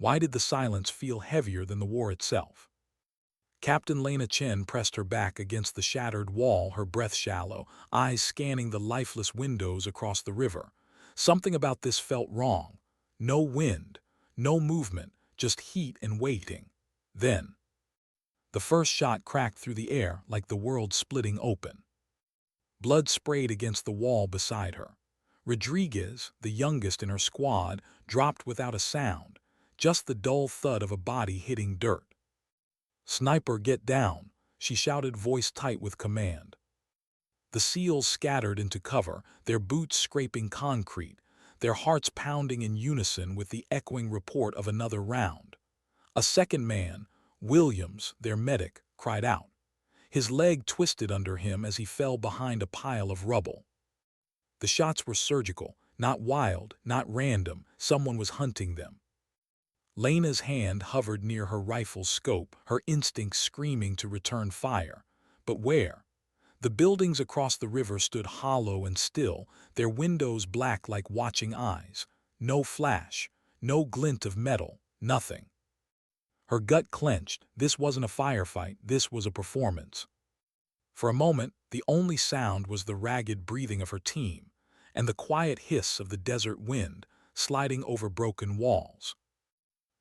Why did the silence feel heavier than the war itself? Captain Lena Chen pressed her back against the shattered wall, her breath shallow, eyes scanning the lifeless windows across the river. Something about this felt wrong. No wind, no movement, just heat and waiting. Then, the first shot cracked through the air like the world splitting open. Blood sprayed against the wall beside her. Rodriguez, the youngest in her squad, dropped without a sound, just the dull thud of a body hitting dirt. "Sniper, get down," she shouted, voice tight with command. The SEALs scattered into cover, their boots scraping concrete, their hearts pounding in unison with the echoing report of another round. A second man, Williams, their medic, cried out. His leg twisted under him as he fell behind a pile of rubble. The shots were surgical, not wild, not random. Someone was hunting them. Lena's hand hovered near her rifle's scope, her instincts screaming to return fire. But where? The buildings across the river stood hollow and still, their windows black like watching eyes. No flash, no glint of metal, nothing. Her gut clenched. This wasn't a firefight, this was a performance. For a moment, the only sound was the ragged breathing of her team, and the quiet hiss of the desert wind sliding over broken walls.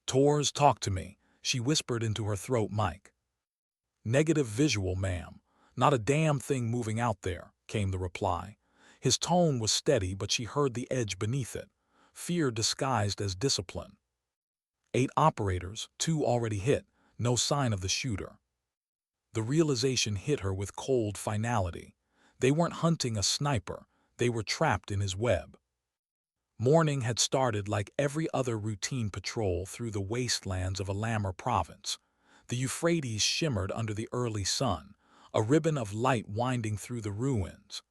"Tors, talk to me," she whispered into her throat mic. "Negative visual, ma'am. Not a damn thing moving out there," came the reply. His tone was steady, but she heard the edge beneath it, fear disguised as discipline. 8 operators, 2 already hit, no sign of the shooter. The realization hit her with cold finality. They weren't hunting a sniper, they were trapped in his web. Morning had started like every other routine patrol through the wastelands of Alamar province. The Euphrates shimmered under the early sun, a ribbon of light winding through the ruins.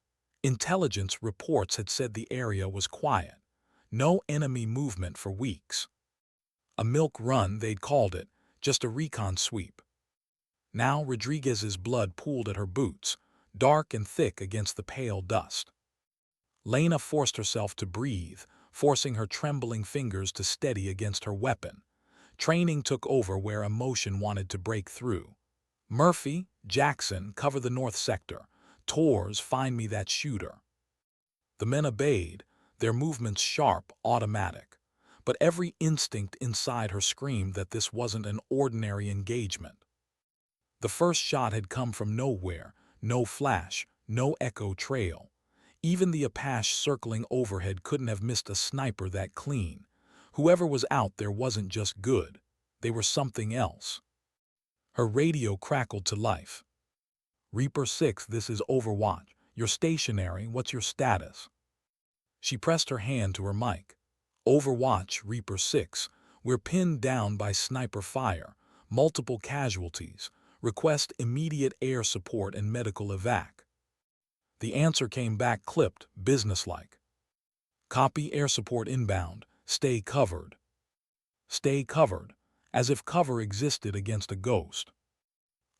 Intelligence reports had said the area was quiet. No enemy movement for weeks. A milk run, they'd called it, just a recon sweep. Now Rodriguez's blood pooled at her boots, dark and thick against the pale dust. Lena forced herself to breathe, forcing her trembling fingers to steady against her weapon. Training took over where emotion wanted to break through. "Murphy, Jackson, cover the north sector. Tors, find me that shooter." The men obeyed, their movements sharp, automatic. But every instinct inside her screamed that this wasn't an ordinary engagement. The first shot had come from nowhere, no flash, no echo trail. Even the Apache circling overhead couldn't have missed a sniper that clean. Whoever was out there wasn't just good, they were something else. Her radio crackled to life. "Reaper 6, this is Overwatch. You're stationary, what's your status?" She pressed her hand to her mic. "Overwatch, Reaper 6, we're pinned down by sniper fire, multiple casualties. Request immediate air support and medical evac." The answer came back clipped, businesslike. "Copy, air support inbound. Stay covered." Stay covered, as if cover existed against a ghost.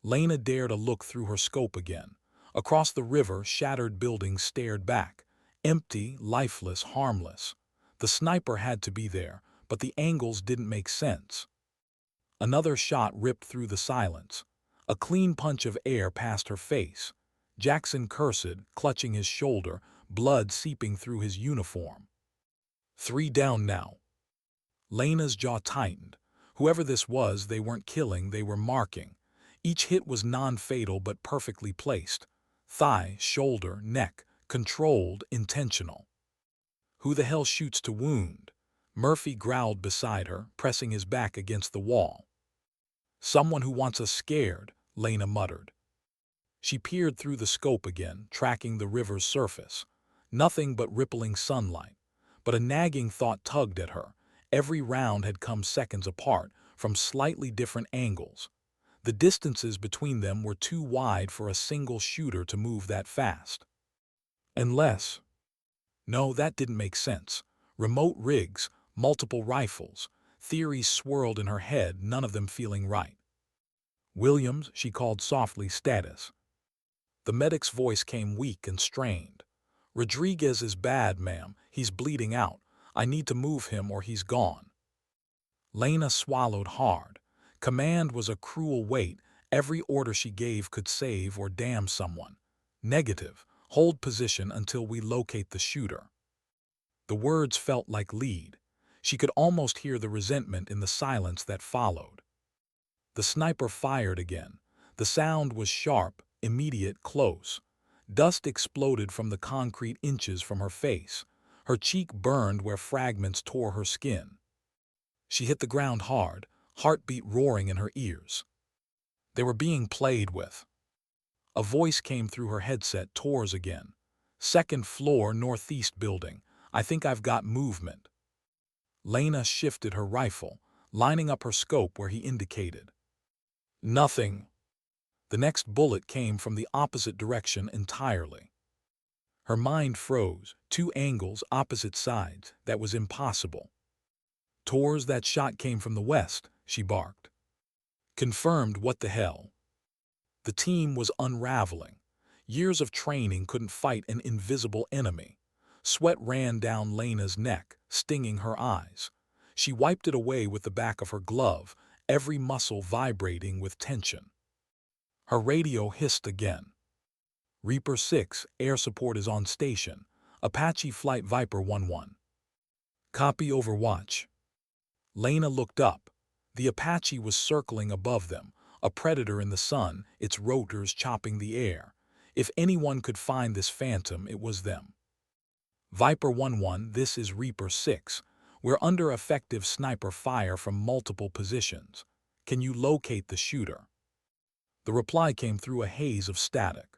Lena dared a look through her scope again. Across the river, shattered buildings stared back. Empty, lifeless, harmless. The sniper had to be there, but the angles didn't make sense. Another shot ripped through the silence. A clean punch of air past her face. Jackson cursed, clutching his shoulder, blood seeping through his uniform. 3 down now. Lena's jaw tightened. Whoever this was, they weren't killing, they were marking. Each hit was non-fatal but perfectly placed. Thigh, shoulder, neck, controlled, intentional. "Who the hell shoots to wound?" Murphy growled beside her, pressing his back against the wall. "Someone who wants us scared," Lena muttered. She peered through the scope again, tracking the river's surface. Nothing but rippling sunlight. But a nagging thought tugged at her. Every round had come seconds apart, from slightly different angles. The distances between them were too wide for a single shooter to move that fast. Unless... No, that didn't make sense. Remote rigs, multiple rifles. Theories swirled in her head, none of them feeling right. "Williams," she called softly, "status." The medic's voice came weak and strained. "Rodriguez is bad, ma'am. He's bleeding out. I need to move him or he's gone." Lena swallowed hard. Command was a cruel weight. Every order she gave could save or damn someone. Negative. Hold position until we locate the shooter. The words felt like lead. She could almost hear the resentment in the silence that followed. The sniper fired again. The sound was sharp, immediate, close. Dust exploded from the concrete inches from her face. Her cheek burned where fragments tore her skin. She hit the ground hard, heartbeat roaring in her ears. They were being played with. A voice came through her headset, Tours again. Second floor, northeast building. I think I've got movement. Lena shifted her rifle, lining up her scope where he indicated. Nothing. The next bullet came from the opposite direction entirely. Her mind froze, 2 angles, opposite sides. That was impossible. Tours, that shot came from the west, she barked. Confirmed. What the hell? The team was unraveling. Years of training couldn't fight an invisible enemy. Sweat ran down Lena's neck, stinging her eyes. She wiped it away with the back of her glove, every muscle vibrating with tension. Her radio hissed again. Reaper 6, air support is on station. Apache Flight Viper 1-1. Copy, Overwatch. Lena looked up. The Apache was circling above them, a predator in the sun, its rotors chopping the air. If anyone could find this phantom, it was them. Viper 1-1, this is Reaper 6. We're under effective sniper fire from multiple positions. Can you locate the shooter? The reply came through a haze of static.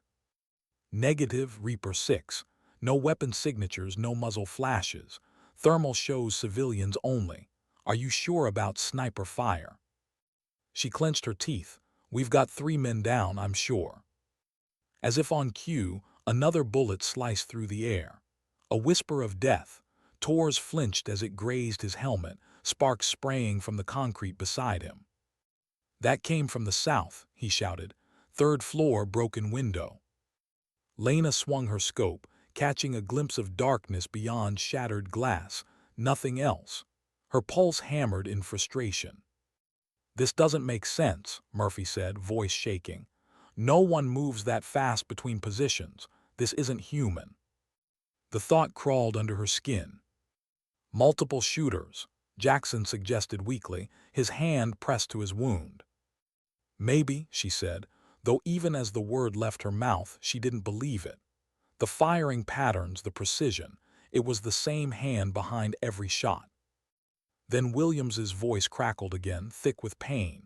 Negative, Reaper 6. No weapon signatures, no muzzle flashes. Thermal shows civilians only. Are you sure about sniper fire? She clenched her teeth. We've got 3 men down, I'm sure. As if on cue, another bullet sliced through the air. A whisper of death. Tours flinched as it grazed his helmet, sparks spraying from the concrete beside him. That came from the south, he shouted. 3rd floor, broken window. Lena swung her scope, catching a glimpse of darkness beyond shattered glass. Nothing else. Her pulse hammered in frustration. This doesn't make sense, Murphy said, voice shaking. No one moves that fast between positions. This isn't human. The thought crawled under her skin. Multiple shooters, Jackson suggested weakly, his hand pressed to his wound. Maybe, she said, though even as the word left her mouth, she didn't believe it. The firing patterns, the precision, it was the same hand behind every shot. Then Williams's voice crackled again, thick with pain.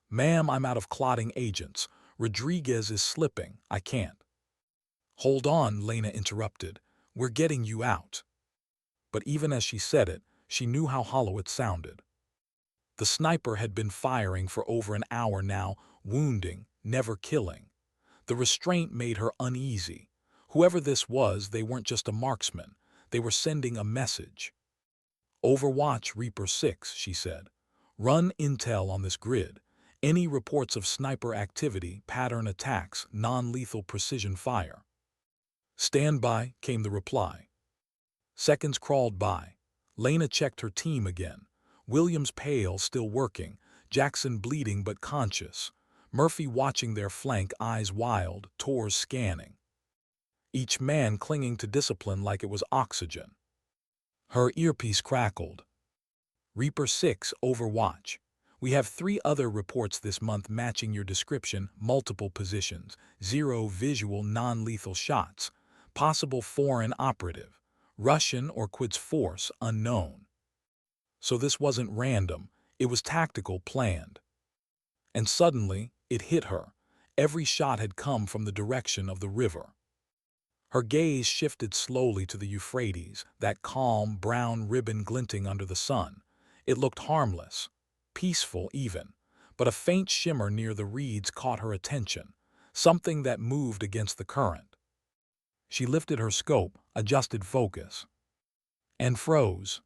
Ma'am, I'm out of clotting agents. Rodriguez is slipping. I can't. Hold on, Lena interrupted. We're getting you out. But even as she said it, she knew how hollow it sounded. The sniper had been firing for over an hour now, wounding, never killing. The restraint made her uneasy. Whoever this was, they weren't just a marksman. They were sending a message. Overwatch, Reaper 6, she said. Run intel on this grid. Any reports of sniper activity, pattern attacks, non-lethal precision fire. Stand by, came the reply. Seconds crawled by. Lena checked her team again. Williams pale, still working. Jackson bleeding but conscious. Murphy watching their flank, eyes wild, Tours scanning. Each man clinging to discipline like it was oxygen. Her earpiece crackled. Reaper 6, Overwatch. We have 3 other reports this month matching your description, multiple positions, 0 visual non-lethal shots, possible foreign operative, Russian or Quds force, unknown. So this wasn't random, it was tactical, planned. And suddenly, it hit her. Every shot had come from the direction of the river. Her gaze shifted slowly to the Euphrates, that calm, brown ribbon glinting under the sun. It looked harmless, peaceful even, but a faint shimmer near the reeds caught her attention, something that moved against the current. She lifted her scope, adjusted focus, and froze.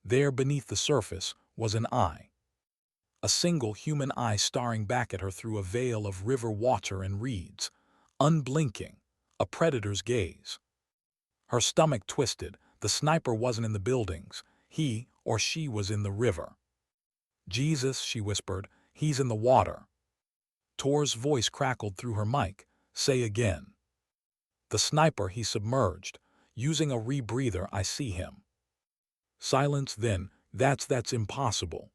There beneath the surface was an eye. A single human eye staring back at her through a veil of river water and reeds, unblinking, a predator's gaze. Her stomach twisted. The sniper wasn't in the buildings. He or she was in the river. Jesus, she whispered, he's in the water. Tor's voice crackled through her mic. Say again. The sniper, he submerged. Using a rebreather, I see him. Silence then. That's impossible.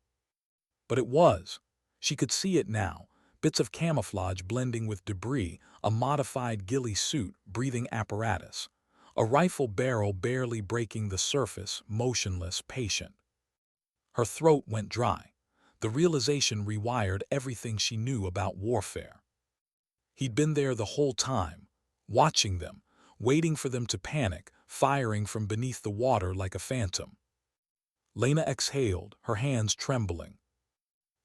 But it was. She could see it now. Bits of camouflage blending with debris, a modified ghillie suit, breathing apparatus. A rifle barrel barely breaking the surface, motionless, patient. Her throat went dry. The realization rewired everything she knew about warfare. He'd been there the whole time, watching them, waiting for them to panic, firing from beneath the water like a phantom. Lena exhaled, her hands trembling.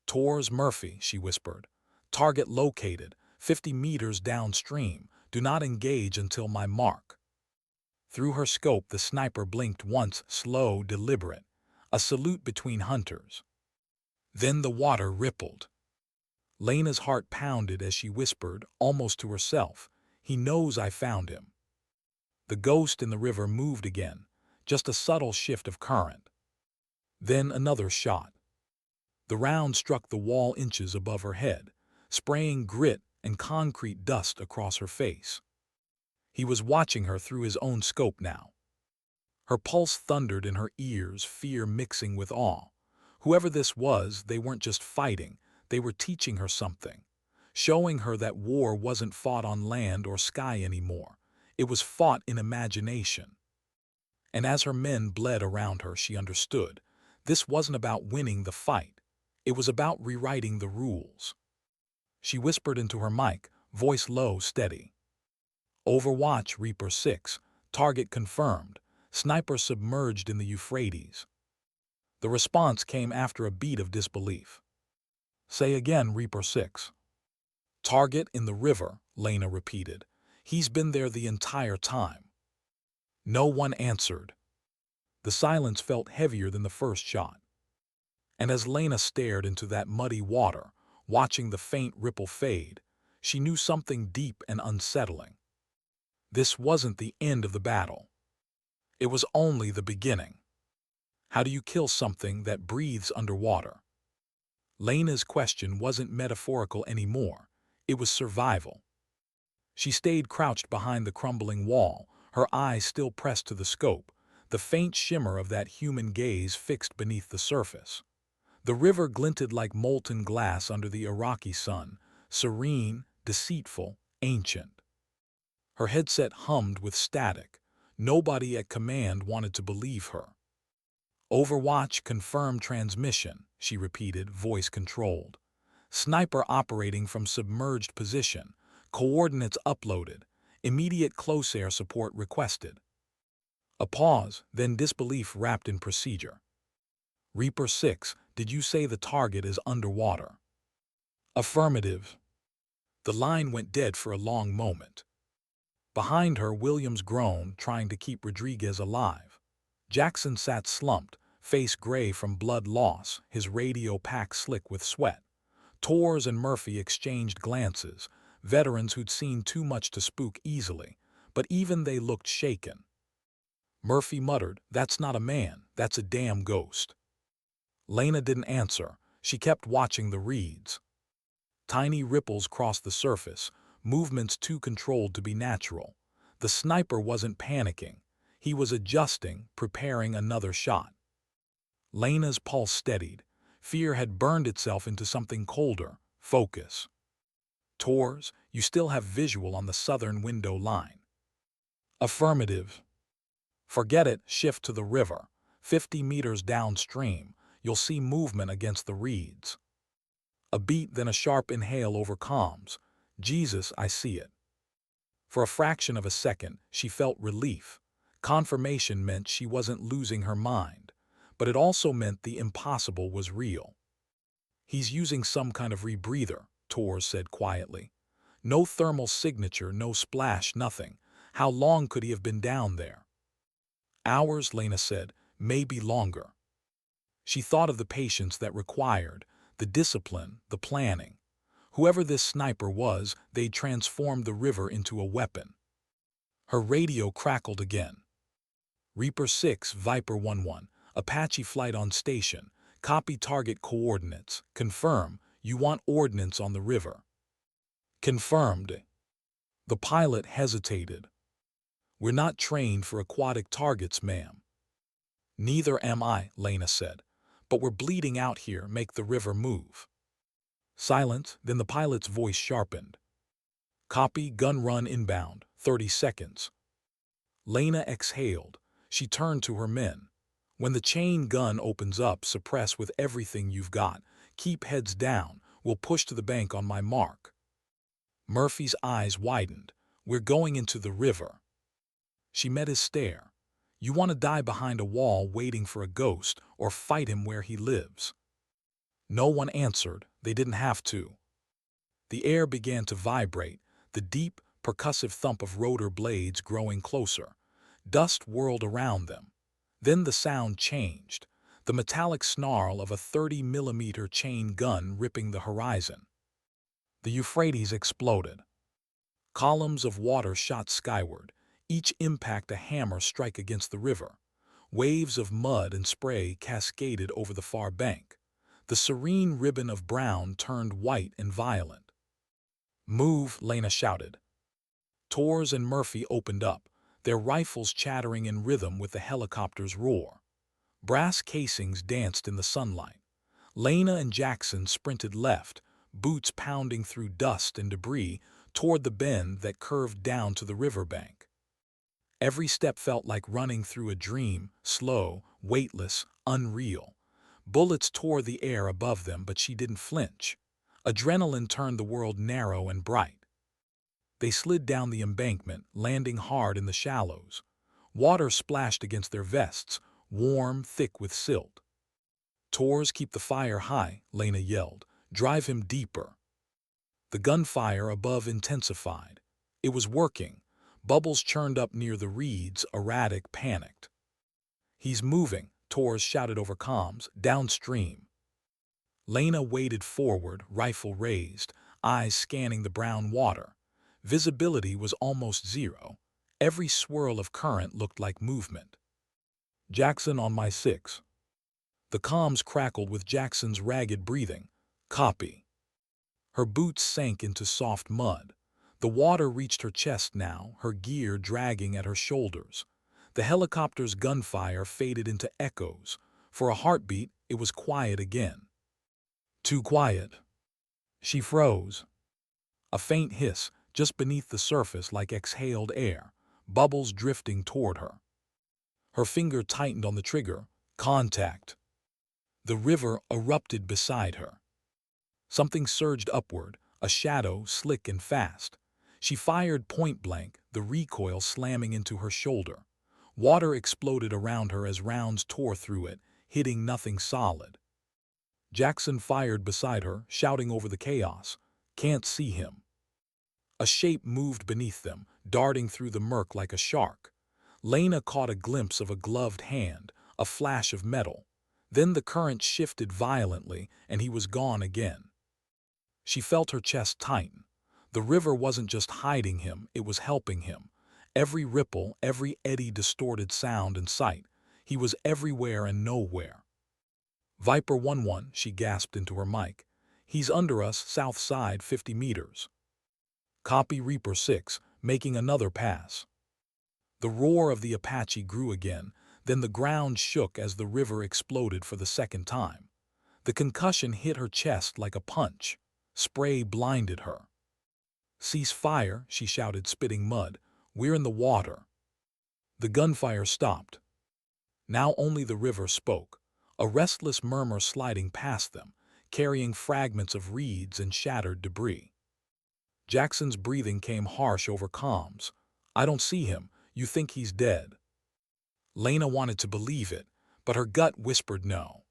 Tors Murphy, she whispered. Target located, 50 meters downstream. Do not engage until my mark. Through her scope, the sniper blinked once, slow, deliberate. A salute between hunters. Then the water rippled. Lena's heart pounded as she whispered, almost to herself, he knows I found him. The ghost in the river moved again, just a subtle shift of current. Then another shot. The round struck the wall inches above her head, spraying grit and concrete dust across her face. He was watching her through his own scope now. Her pulse thundered in her ears, fear mixing with awe. Whoever this was, they weren't just fighting, they were teaching her something, showing her that war wasn't fought on land or sky anymore. It was fought in imagination. And as her men bled around her, she understood. This wasn't about winning the fight. It was about rewriting the rules. She whispered into her mic, voice low, steady. Overwatch, Reaper 6. Target confirmed. Sniper submerged in the Euphrates. The response came after a beat of disbelief. Say again, Reaper 6. Target in the river, Lena repeated. He's been there the entire time. No one answered. The silence felt heavier than the first shot. And as Lena stared into that muddy water, watching the faint ripple fade, she knew something deep and unsettling. This wasn't the end of the battle. It was only the beginning. How do you kill something that breathes underwater? Lena's question wasn't metaphorical anymore. It was survival. She stayed crouched behind the crumbling wall, her eyes still pressed to the scope, the faint shimmer of that human gaze fixed beneath the surface. The river glinted like molten glass under the Iraqi sun, serene, deceitful, ancient. Her headset hummed with static. Nobody at command wanted to believe her. Overwatch confirmed transmission, she repeated, voice controlled. Sniper operating from submerged position. Coordinates uploaded. Immediate close air support requested. A pause, then disbelief wrapped in procedure. Reaper 6, did you say the target is underwater? Affirmative. The line went dead for a long moment. Behind her, Williams groaned, trying to keep Rodriguez alive. Jackson sat slumped, face gray from blood loss, his radio pack slick with sweat. Tors and Murphy exchanged glances, veterans who'd seen too much to spook easily, but even they looked shaken. Murphy muttered, "That's not a man, that's a damn ghost." Lena didn't answer. She kept watching the reeds. Tiny ripples crossed the surface, movements too controlled to be natural. The sniper wasn't panicking. He was adjusting, preparing another shot. Lena's pulse steadied. Fear had burned itself into something colder, focus. Tors, you still have visual on the southern window line. Affirmative. Forget it, shift to the river. 50 meters downstream, you'll see movement against the reeds. A beat, then a sharp inhale over comms. Jesus, I see it. For a fraction of a second, she felt relief. Confirmation meant she wasn't losing her mind, but it also meant the impossible was real. He's using some kind of rebreather, Tors said quietly. No thermal signature, no splash, nothing. How long could he have been down there? Hours, Lena said, maybe longer. She thought of the patience that required, the discipline, the planning. Whoever this sniper was, they'd transformed the river into a weapon. Her radio crackled again. Reaper 6, Viper 1-1, Apache flight on station. Copy target coordinates. Confirm. You want ordnance on the river. Confirmed. The pilot hesitated. We're not trained for aquatic targets, ma'am. Neither am I, Lena said. But we're bleeding out here, make the river move. Silence, then the pilot's voice sharpened. Copy, gun run inbound, 30 seconds. Lena exhaled. She turned to her men. When the chain gun opens up, suppress with everything you've got. Keep heads down. We'll push to the bank on my mark. Murphy's eyes widened. We're going into the river. She met his stare. You want to die behind a wall waiting for a ghost, or fight him where he lives? No one answered. They didn't have to. The air began to vibrate, the deep, percussive thump of rotor blades growing closer. Dust whirled around them. Then the sound changed, the metallic snarl of a 30-millimeter chain gun ripping the horizon. The Euphrates exploded. Columns of water shot skyward, each impact a hammer strike against the river. Waves of mud and spray cascaded over the far bank. The serene ribbon of brown turned white and violent. Move, Lena shouted. Torres and Murphy opened up, their rifles chattering in rhythm with the helicopter's roar. Brass casings danced in the sunlight. Lena and Jackson sprinted left, boots pounding through dust and debris toward the bend that curved down to the riverbank. Every step felt like running through a dream, slow, weightless, unreal. Bullets tore the air above them, but she didn't flinch. Adrenaline turned the world narrow and bright. They slid down the embankment, landing hard in the shallows. Water splashed against their vests, warm, thick with silt. Torres, keep the fire high, Lena yelled. Drive him deeper. The gunfire above intensified. It was working. Bubbles churned up near the reeds, erratic, panicked. He's moving, Torres shouted over comms, downstream. Lena waded forward, rifle raised, eyes scanning the brown water. Visibility was almost zero. Every swirl of current looked like movement. Jackson on my 6. The comms crackled with Jackson's ragged breathing. Copy. Her boots sank into soft mud. The water reached her chest now, her gear dragging at her shoulders. The helicopter's gunfire faded into echoes. For a heartbeat, it was quiet again. Too quiet. She froze. A faint hiss, just beneath the surface like exhaled air, bubbles drifting toward her. Her finger tightened on the trigger. Contact. The river erupted beside her. Something surged upward, a shadow, slick and fast. She fired point blank, the recoil slamming into her shoulder. Water exploded around her as rounds tore through it, hitting nothing solid. Jackson fired beside her, shouting over the chaos. Can't see him. A shape moved beneath them, darting through the murk like a shark. Lena caught a glimpse of a gloved hand, a flash of metal. Then the current shifted violently, and he was gone again. She felt her chest tighten. The river wasn't just hiding him, it was helping him. Every ripple, every eddy distorted sound and sight. He was everywhere and nowhere. Viper 1-1, she gasped into her mic. He's under us, south side, 50 meters. Copy Reaper 6, making another pass. The roar of the Apache grew again, then the ground shook as the river exploded for the second time. The concussion hit her chest like a punch. Spray blinded her. Cease fire, she shouted, spitting mud. We're in the water. The gunfire stopped. Now only the river spoke, a restless murmur sliding past them, carrying fragments of reeds and shattered debris. Jackson's breathing came harsh over comms. I don't see him. You think he's dead. Lena wanted to believe it, but her gut whispered no.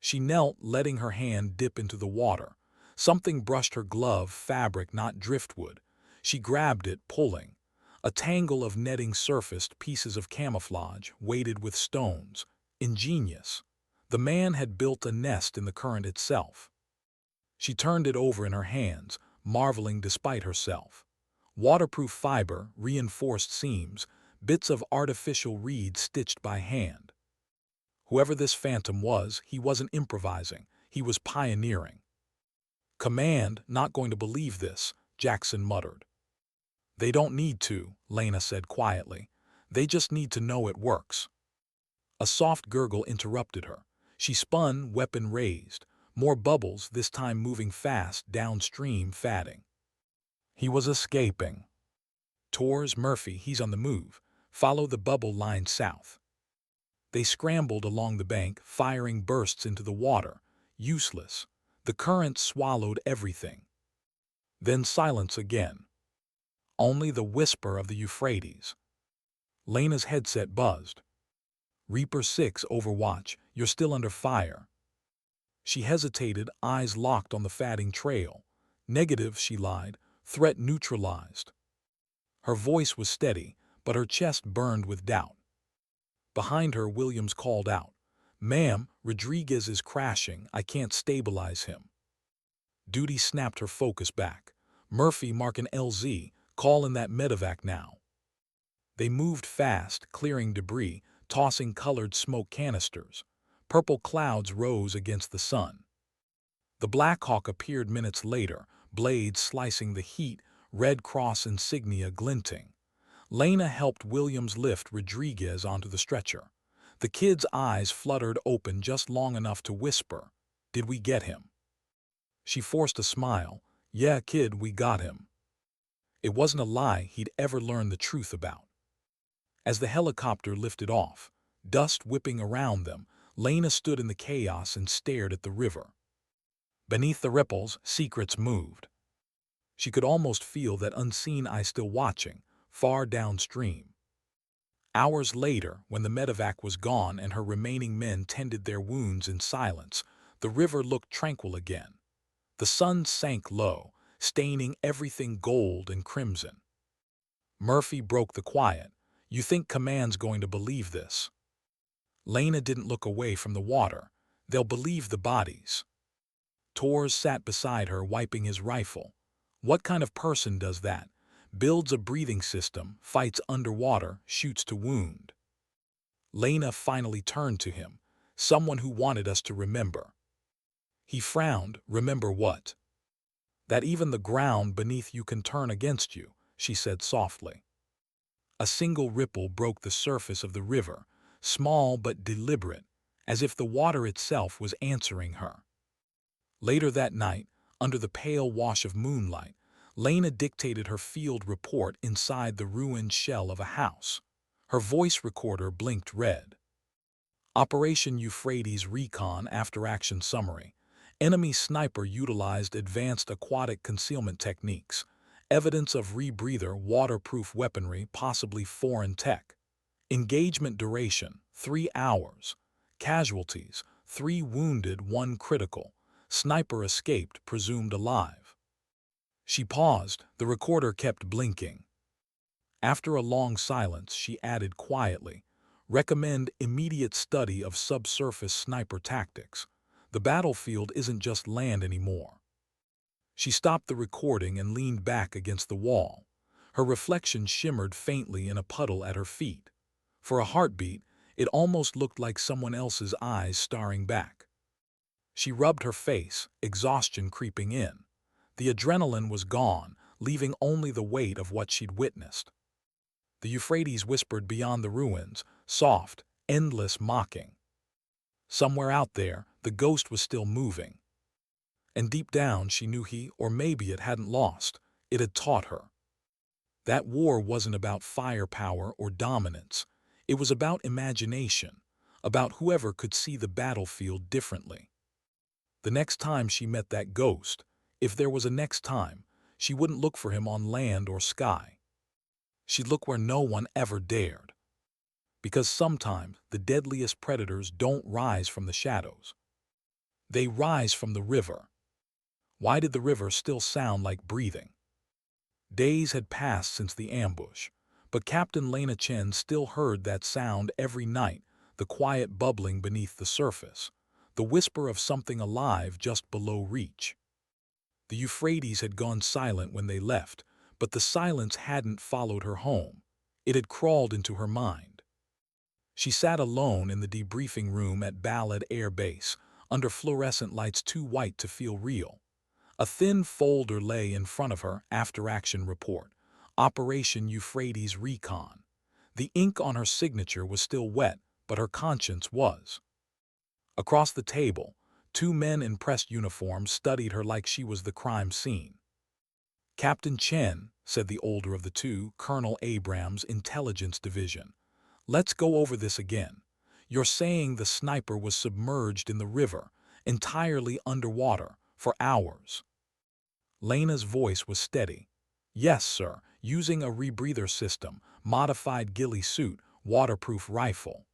She knelt, letting her hand dip into the water. Something brushed her glove, fabric, not driftwood. She grabbed it, pulling. A tangle of netting surfaced, pieces of camouflage, weighted with stones. Ingenious. The man had built a nest in the current itself. She turned it over in her hands, marveling despite herself. Waterproof fiber, reinforced seams, bits of artificial reed stitched by hand. Whoever this phantom was, he wasn't improvising. He was pioneering. Command, not going to believe this, Jackson muttered. They don't need to, Lena said quietly. They just need to know it works. A soft gurgle interrupted her. She spun, weapon raised. More bubbles, this time moving fast, downstream, fatting. He was escaping. Tors, Murphy, he's on the move. Follow the bubble line south. They scrambled along the bank, firing bursts into the water. Useless. The current swallowed everything. Then silence again. Only the whisper of the Euphrates. Lena's headset buzzed. Reaper 6 Overwatch, you're still under fire. She hesitated, eyes locked on the fatting trail. Negative, she lied. Threat neutralized. Her voice was steady, but her chest burned with doubt. Behind her, Williams called out, "Ma'am, Rodriguez is crashing. I can't stabilize him." Duty snapped her focus back. "Murphy, mark an LZ. Call in that medevac now." They moved fast, clearing debris, tossing colored smoke canisters. Purple clouds rose against the sun. The Black Hawk appeared minutes later, blades slicing the heat, Red Cross insignia glinting. Lena helped Williams lift Rodriguez onto the stretcher. The kid's eyes fluttered open just long enough to whisper, "Did we get him?" She forced a smile. "Yeah, kid, we got him." It wasn't a lie he'd ever learned the truth about. As the helicopter lifted off, dust whipping around them, Lena stood in the chaos and stared at the river. Beneath the ripples, secrets moved. She could almost feel that unseen eye still watching, far downstream. Hours later, when the medevac was gone and her remaining men tended their wounds in silence, the river looked tranquil again. The sun sank low, staining everything gold and crimson. Murphy broke the quiet. "You think Command's going to believe this?" Lena didn't look away from the water. "They'll believe the bodies." Tors sat beside her, wiping his rifle. What kind of person does that? Builds a breathing system, fights underwater, shoots to wound. Lena finally turned to him. "Someone who wanted us to remember." He frowned. "Remember what?" "That even the ground beneath you can turn against you," she said softly. A single ripple broke the surface of the river, small but deliberate, as if the water itself was answering her. Later that night, under the pale wash of moonlight, Lena dictated her field report inside the ruined shell of a house. Her voice recorder blinked red. Operation Euphrates Recon After-Action Summary. Enemy sniper utilized advanced aquatic concealment techniques. Evidence of rebreather waterproof weaponry, possibly foreign tech. Engagement duration, 3 hours. Casualties, 3 wounded, 1 critical. Sniper escaped, presumed alive. She paused. The recorder kept blinking. After a long silence, she added quietly, "Recommend immediate study of subsurface sniper tactics. The battlefield isn't just land anymore." She stopped the recording and leaned back against the wall. Her reflection shimmered faintly in a puddle at her feet. For a heartbeat, it almost looked like someone else's eyes staring back. She rubbed her face, exhaustion creeping in. The adrenaline was gone, leaving only the weight of what she'd witnessed. The Euphrates whispered beyond the ruins, soft, endless mocking. Somewhere out there, the ghost was still moving. And deep down, she knew he, or maybe it, hadn't lost. It had taught her. That war wasn't about firepower or dominance. It was about imagination, about whoever could see the battlefield differently. The next time she met that ghost, if there was a next time, she wouldn't look for him on land or sky. She'd look where no one ever dared. Because sometimes the deadliest predators don't rise from the shadows. They rise from the river. Why did the river still sound like breathing? Days had passed since the ambush, but Captain Lena Chen still heard that sound every night, the quiet bubbling beneath the surface, the whisper of something alive just below reach. The Euphrates had gone silent when they left, but the silence hadn't followed her home. It had crawled into her mind. She sat alone in the debriefing room at Ballad Air Base, under fluorescent lights too white to feel real. A thin folder lay in front of her, after-action report, Operation Euphrates Recon. The ink on her signature was still wet, but her conscience was. Across the table, two men in pressed uniforms studied her like she was the crime scene. "Captain Chen," said the older of the two, Colonel Abrams, Intelligence Division. "Let's go over this again. You're saying the sniper was submerged in the river, entirely underwater, for hours." Lena's voice was steady. "Yes, sir, using a rebreather system, modified ghillie suit, waterproof rifle."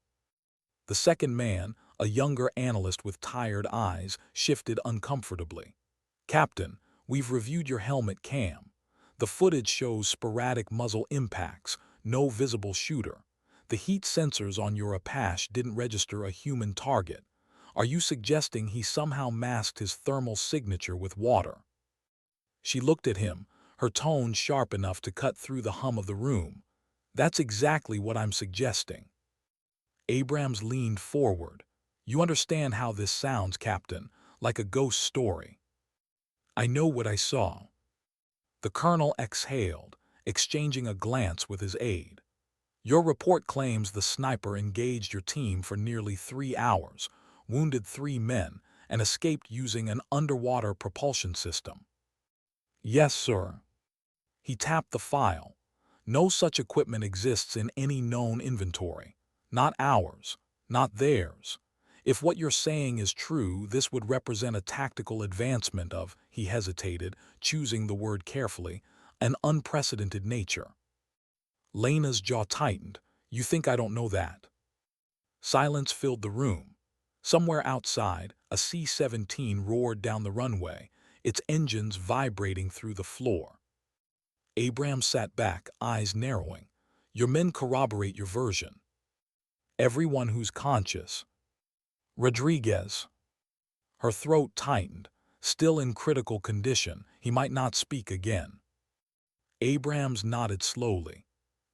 The second man, a younger analyst with tired eyes, shifted uncomfortably. "Captain, we've reviewed your helmet cam. The footage shows sporadic muzzle impacts, no visible shooter. The heat sensors on your Apache didn't register a human target. Are you suggesting he somehow masked his thermal signature with water?" She looked at him, her tone sharp enough to cut through the hum of the room. "That's exactly what I'm suggesting." Abrams leaned forward. "You understand how this sounds, Captain, like a ghost story." "I know what I saw." The colonel exhaled, exchanging a glance with his aide. "Your report claims the sniper engaged your team for nearly 3 hours, wounded 3 men, and escaped using an underwater propulsion system." "Yes, sir." He tapped the file. "No such equipment exists in any known inventory. Not ours, not theirs. If what you're saying is true, this would represent a tactical advancement of," he hesitated, choosing the word carefully, "an unprecedented nature." Lena's jaw tightened. "You think I don't know that?" Silence filled the room. Somewhere outside, a C-17 roared down the runway, its engines vibrating through the floor. Abrams sat back, eyes narrowing. "Your men corroborate your version." "Everyone who's conscious." "Rodriguez." Her throat tightened. Still in critical condition, he might not speak again. Abrams nodded slowly.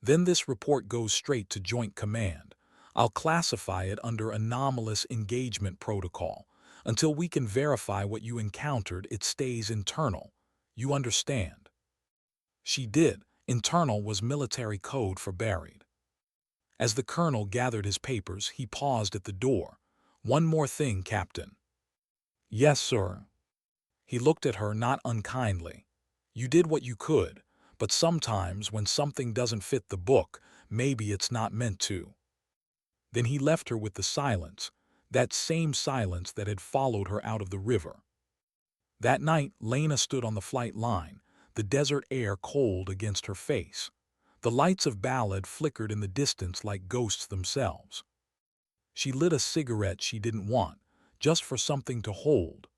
"Then this report goes straight to Joint Command. I'll classify it under Anomalous Engagement Protocol. Until we can verify what you encountered, it stays internal. You understand?" She did. Internal was military code for buried. As the colonel gathered his papers, he paused at the door. "One more thing, Captain." "Yes, sir." He looked at her not unkindly. "You did what you could, but sometimes when something doesn't fit the book, maybe it's not meant to." Then he left her with the silence, that same silence that had followed her out of the river. That night, Lena stood on the flight line, the desert air cold against her face. The lights of Ballad flickered in the distance like ghosts themselves. She lit a cigarette she didn't want, just for something to hold.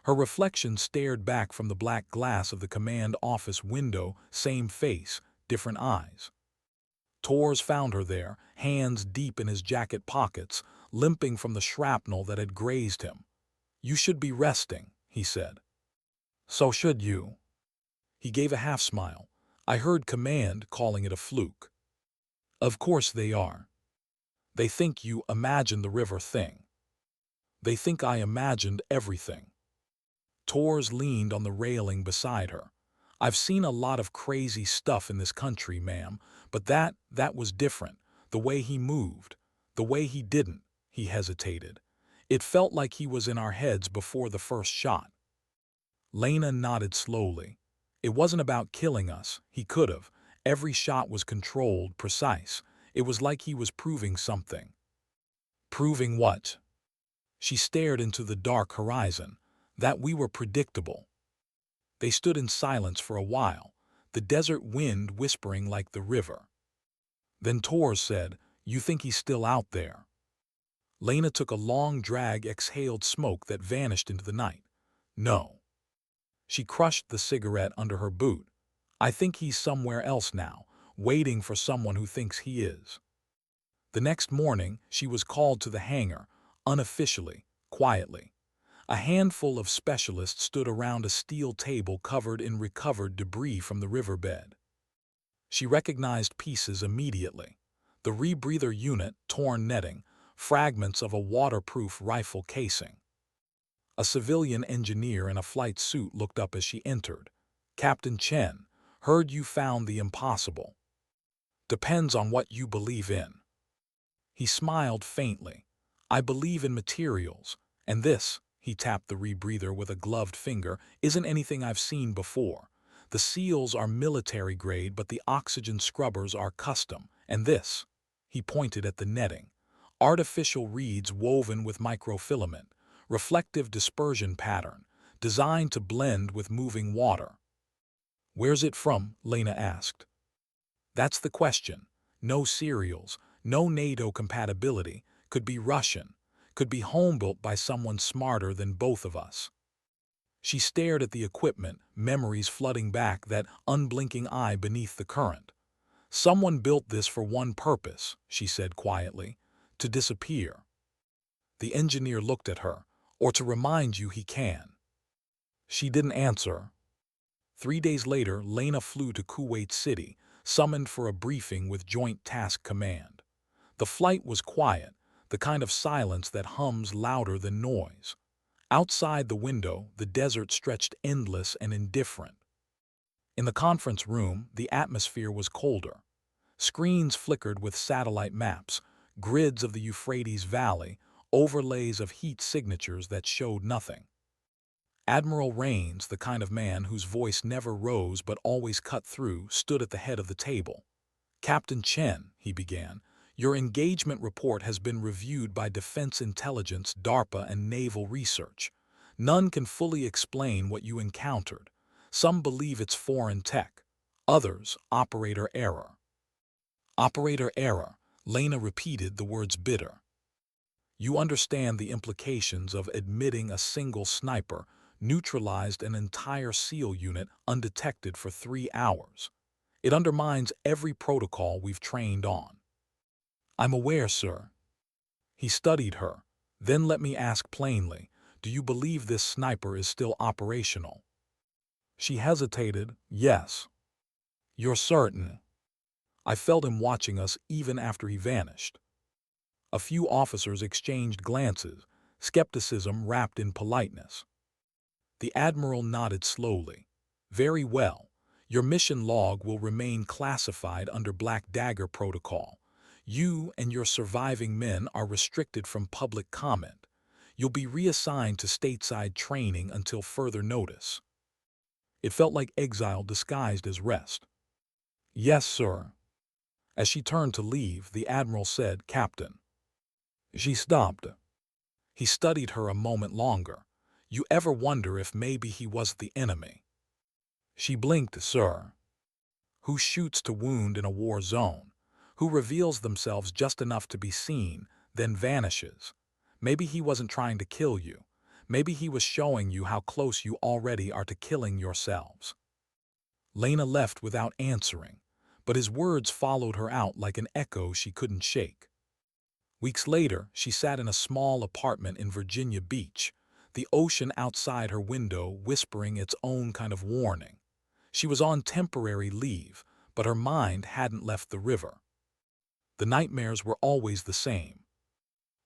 Her reflection stared back from the black glass of the command office window, same face, different eyes. Torres found her there, hands deep in his jacket pockets, limping from the shrapnel that had grazed him. "You should be resting," he said. "So should you." He gave a half-smile. "I heard command calling it a fluke." "Of course they are. They think you imagined the river thing. They think I imagined everything." Torres leaned on the railing beside her. "I've seen a lot of crazy stuff in this country, ma'am, but that was different. The way he moved, the way he didn't," he hesitated. "It felt like he was in our heads before the first shot." Lena nodded slowly. "It wasn't about killing us. He could have. Every shot was controlled, precise. It was like he was proving something." "Proving what?" She stared into the dark horizon. "That we were predictable." They stood in silence for a while, the desert wind whispering like the river. Then Torres said, "You think he's still out there?" Lena took a long drag, exhaled smoke that vanished into the night. "No." She crushed the cigarette under her boot. "I think he's somewhere else now, waiting for someone who thinks he is." The next morning, she was called to the hangar, unofficially, quietly. A handful of specialists stood around a steel table covered in recovered debris from the riverbed. She recognized pieces immediately. The rebreather unit, torn netting, fragments of a waterproof rifle casing. A civilian engineer in a flight suit looked up as she entered. "Captain Chen, heard you found the impossible. Depends on what you believe in." He smiled faintly. "I believe in materials, and this," he tapped the rebreather with a gloved finger, "isn't anything I've seen before. The seals are military grade, but the oxygen scrubbers are custom, and this," he pointed at the netting, "artificial reeds woven with microfilament, reflective dispersion pattern, designed to blend with moving water." "Where's it from?" Lena asked. "That's the question. No serials, no NATO compatibility, could be Russian, could be home-built by someone smarter than both of us." She stared at the equipment, memories flooding back, that unblinking eye beneath the current. "Someone built this for one purpose," she said quietly, "to disappear." The engineer looked at her, "Or to remind you he can." She didn't answer. 3 days later, Lena flew to Kuwait City, summoned for a briefing with Joint Task Command. The flight was quiet, the kind of silence that hums louder than noise. Outside the window, the desert stretched endless and indifferent. In the conference room, the atmosphere was colder. Screens flickered with satellite maps, grids of the Euphrates Valley, overlays of heat signatures that showed nothing. Admiral Rains, the kind of man whose voice never rose but always cut through, stood at the head of the table. "Captain Chen," he began, "your engagement report has been reviewed by Defense Intelligence, DARPA, and Naval Research. None can fully explain what you encountered. Some believe it's foreign tech. Others, operator error." "Operator error," Lena repeated, the words bitter. "You understand the implications of admitting a single sniper neutralized an entire SEAL unit undetected for 3 hours. It undermines every protocol we've trained on." "I'm aware, sir." He studied her. "Then let me ask plainly, do you believe this sniper is still operational?" She hesitated. "Yes." "You're certain?" "I felt him watching us even after he vanished." A few officers exchanged glances, skepticism wrapped in politeness. The admiral nodded slowly. "Very well. Your mission log will remain classified under Black Dagger Protocol. You and your surviving men are restricted from public comment. You'll be reassigned to stateside training until further notice." It felt like exile disguised as rest. "Yes, sir." As she turned to leave, the admiral said, "Captain." She stopped. He studied her a moment longer. "You ever wonder if maybe he was the enemy?" She blinked. "Sir." "Who shoots to wound in a war zone? Who reveals themselves just enough to be seen, then vanishes? Maybe he wasn't trying to kill you. Maybe he was showing you how close you already are to killing yourselves." Lena left without answering, but his words followed her out like an echo she couldn't shake. Weeks later, she sat in a small apartment in Virginia Beach, the ocean outside her window whispering its own kind of warning. She was on temporary leave, but her mind hadn't left the river. The nightmares were always the same.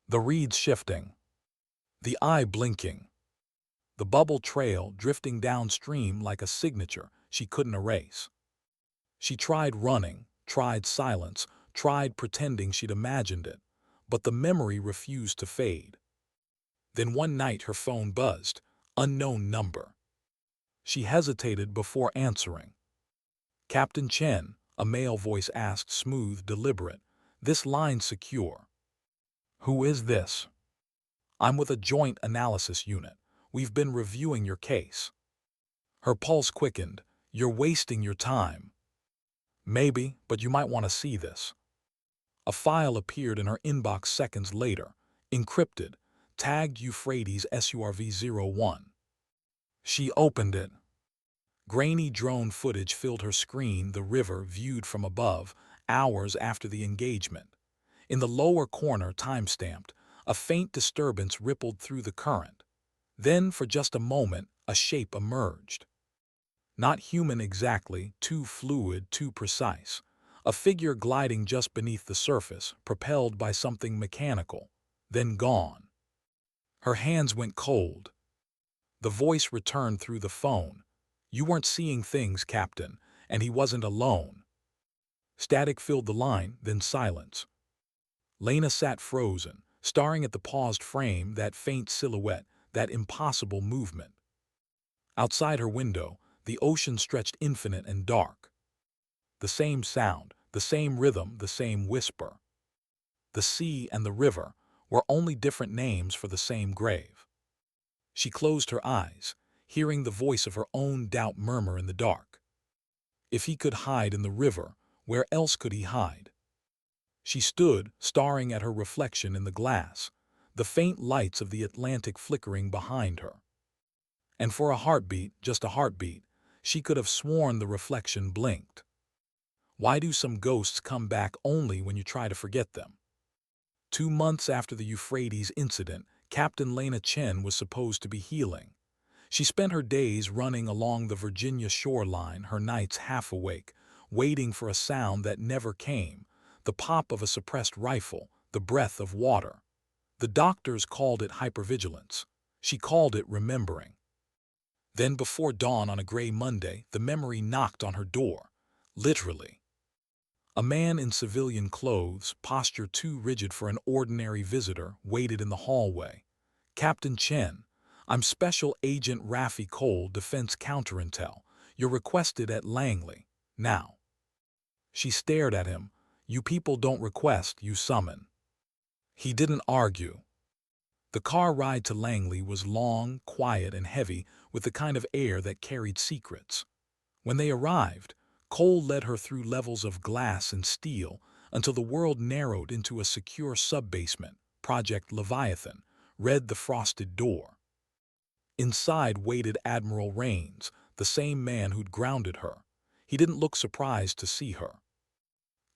The reeds shifting. The eye blinking. The bubble trail drifting downstream like a signature she couldn't erase. She tried running, tried silence, tried pretending she'd imagined it, but the memory refused to fade. Then one night her phone buzzed, unknown number. She hesitated before answering. "Captain Chen," a male voice asked, smooth, deliberate. "This line's secure." "Who is this?" "I'm with a joint analysis unit. We've been reviewing your case." Her pulse quickened. "You're wasting your time." "Maybe, but you might want to see this." A file appeared in her inbox seconds later, encrypted, tagged Euphrates SURV-01. She opened it. Grainy drone footage filled her screen, the river viewed from above, hours after the engagement. In the lower corner, time-stamped, a faint disturbance rippled through the current. Then, for just a moment, a shape emerged. Not human exactly, too fluid, too precise. A figure gliding just beneath the surface, propelled by something mechanical, then gone. Her hands went cold. The voice returned through the phone. "You weren't seeing things, Captain, and he wasn't alone." Static filled the line, then silence. Lena sat frozen, staring at the paused frame, that faint silhouette, that impossible movement. Outside her window, the ocean stretched infinite and dark. The same sound, the same rhythm, the same whisper. The sea and the river were only different names for the same grave. She closed her eyes, hearing the voice of her own doubt murmur in the dark. If he could hide in the river, where else could he hide? She stood, staring at her reflection in the glass, the faint lights of the Atlantic flickering behind her. And for a heartbeat, just a heartbeat, she could have sworn the reflection blinked. Why do some ghosts come back only when you try to forget them? 2 months after the Euphrates incident, Captain Lena Chen was supposed to be healing. She spent her days running along the Virginia shoreline, her nights half awake, waiting for a sound that never came, the pop of a suppressed rifle, the breath of water. The doctors called it hypervigilance. She called it remembering. Then before dawn on a gray Monday, the memory knocked on her door. Literally. A man in civilian clothes, posture too rigid for an ordinary visitor, waited in the hallway. "Captain Chen, I'm Special Agent Raffi Cole, Defense Counterintel. You're requested at Langley. Now." She stared at him. "You people don't request, you summon." He didn't argue. The car ride to Langley was long, quiet, and heavy, with the kind of air that carried secrets. When they arrived, Cole led her through levels of glass and steel until the world narrowed into a secure sub-basement. Project Leviathan read the frosted door. Inside waited Admiral Rains, the same man who'd grounded her. He didn't look surprised to see her.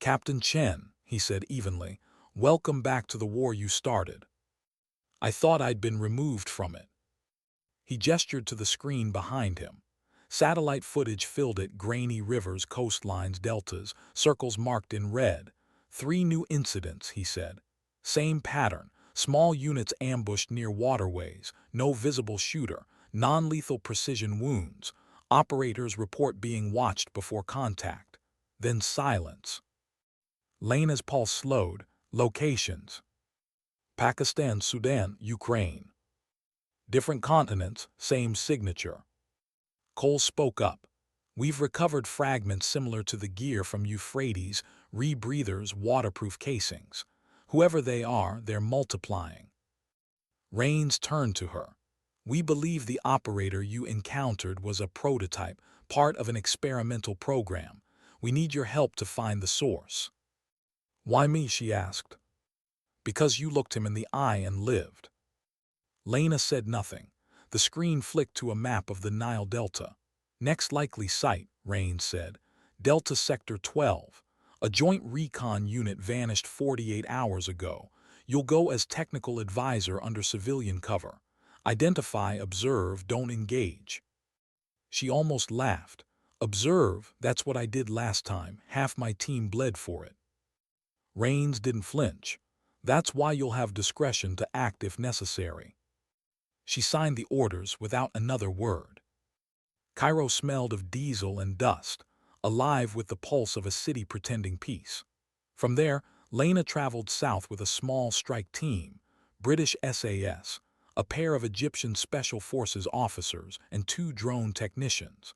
"Captain Chen," he said evenly, "welcome back to the war you started. I thought I'd been removed from it." He gestured to the screen behind him. Satellite footage filled it: grainy rivers, coastlines, deltas, circles marked in red. 3 new incidents, he said. Same pattern: small units ambushed near waterways, no visible shooter, non-lethal precision wounds. Operators report being watched before contact. Then silence. Lena's pulse slowed. Locations: Pakistan, Sudan, Ukraine. Different continents, same signature. Cole spoke up. "We've recovered fragments similar to the gear from Euphrates, rebreathers, waterproof casings. Whoever they are, they're multiplying." Rains turned to her. "We believe the operator you encountered was a prototype, part of an experimental program. We need your help to find the source." "Why me?" she asked. "Because you looked him in the eye and lived." Lena said nothing. The screen flicked to a map of the Nile Delta. "Next likely site," Rains said. "Delta Sector 12. A joint recon unit vanished 48 hours ago. You'll go as technical advisor under civilian cover. Identify, observe, don't engage." She almost laughed. "Observe, that's what I did last time. Half my team bled for it." Rains didn't flinch. "That's why you'll have discretion to act if necessary." She signed the orders without another word. Cairo smelled of diesel and dust, alive with the pulse of a city pretending peace. From there, Lena traveled south with a small strike team, British SAS, a pair of Egyptian Special Forces officers, and 2 drone technicians.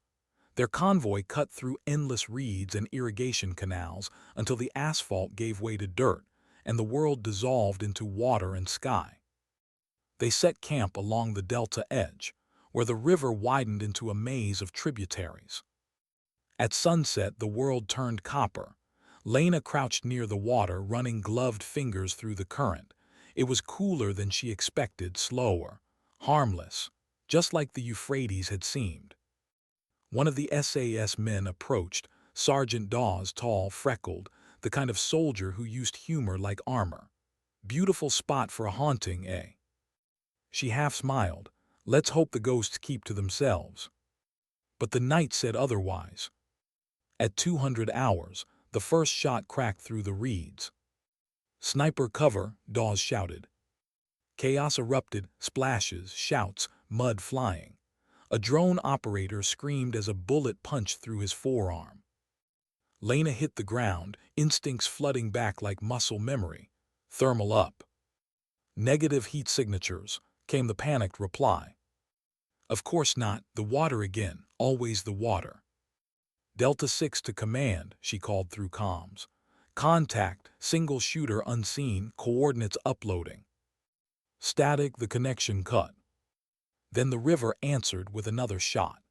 Their convoy cut through endless reeds and irrigation canals until the asphalt gave way to dirt, and the world dissolved into water and sky. They set camp along the delta edge, where the river widened into a maze of tributaries. At sunset, the world turned copper. Lena crouched near the water, running gloved fingers through the current. It was cooler than she expected, slower, harmless, just like the Euphrates had seemed. One of the SAS men approached, Sergeant Dawes, tall, freckled, the kind of soldier who used humor like armor. "Beautiful spot for a haunting, eh?" She half smiled. "Let's hope the ghosts keep to themselves." But the night said otherwise. At 200 hours, The first shot cracked through the reeds. "Sniper cover," Dawes shouted. Chaos erupted, splashes, shouts, mud flying. A drone operator screamed as a bullet punched through his forearm. Lena hit the ground, instincts flooding back like muscle memory. "Thermal up." "Negative heat signatures," came the panicked reply. "Of course not, the water again, always the water." "Delta 6 to command," she called through comms. "Contact, single shooter unseen, coordinates uploading." Static, the connection cut. Then the river answered with another shot.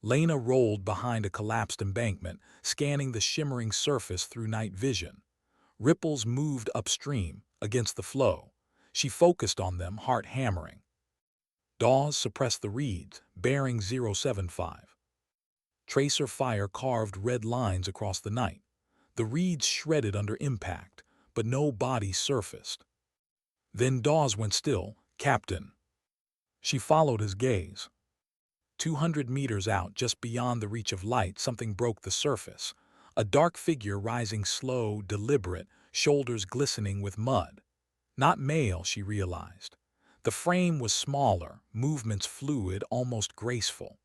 Lena rolled behind a collapsed embankment, scanning the shimmering surface through night vision. Ripples moved upstream, against the flow. She focused on them, heart hammering. Dawes suppressed the reeds, bearing 075. Tracer fire carved red lines across the night. The reeds shredded under impact, but no body surfaced. Then Dawes went still. "Captain." She followed his gaze. 200 meters out, just beyond the reach of light, something broke the surface. A dark figure rising slow, deliberate, shoulders glistening with mud. Not male, she realized. The frame was smaller, movements fluid, almost graceful.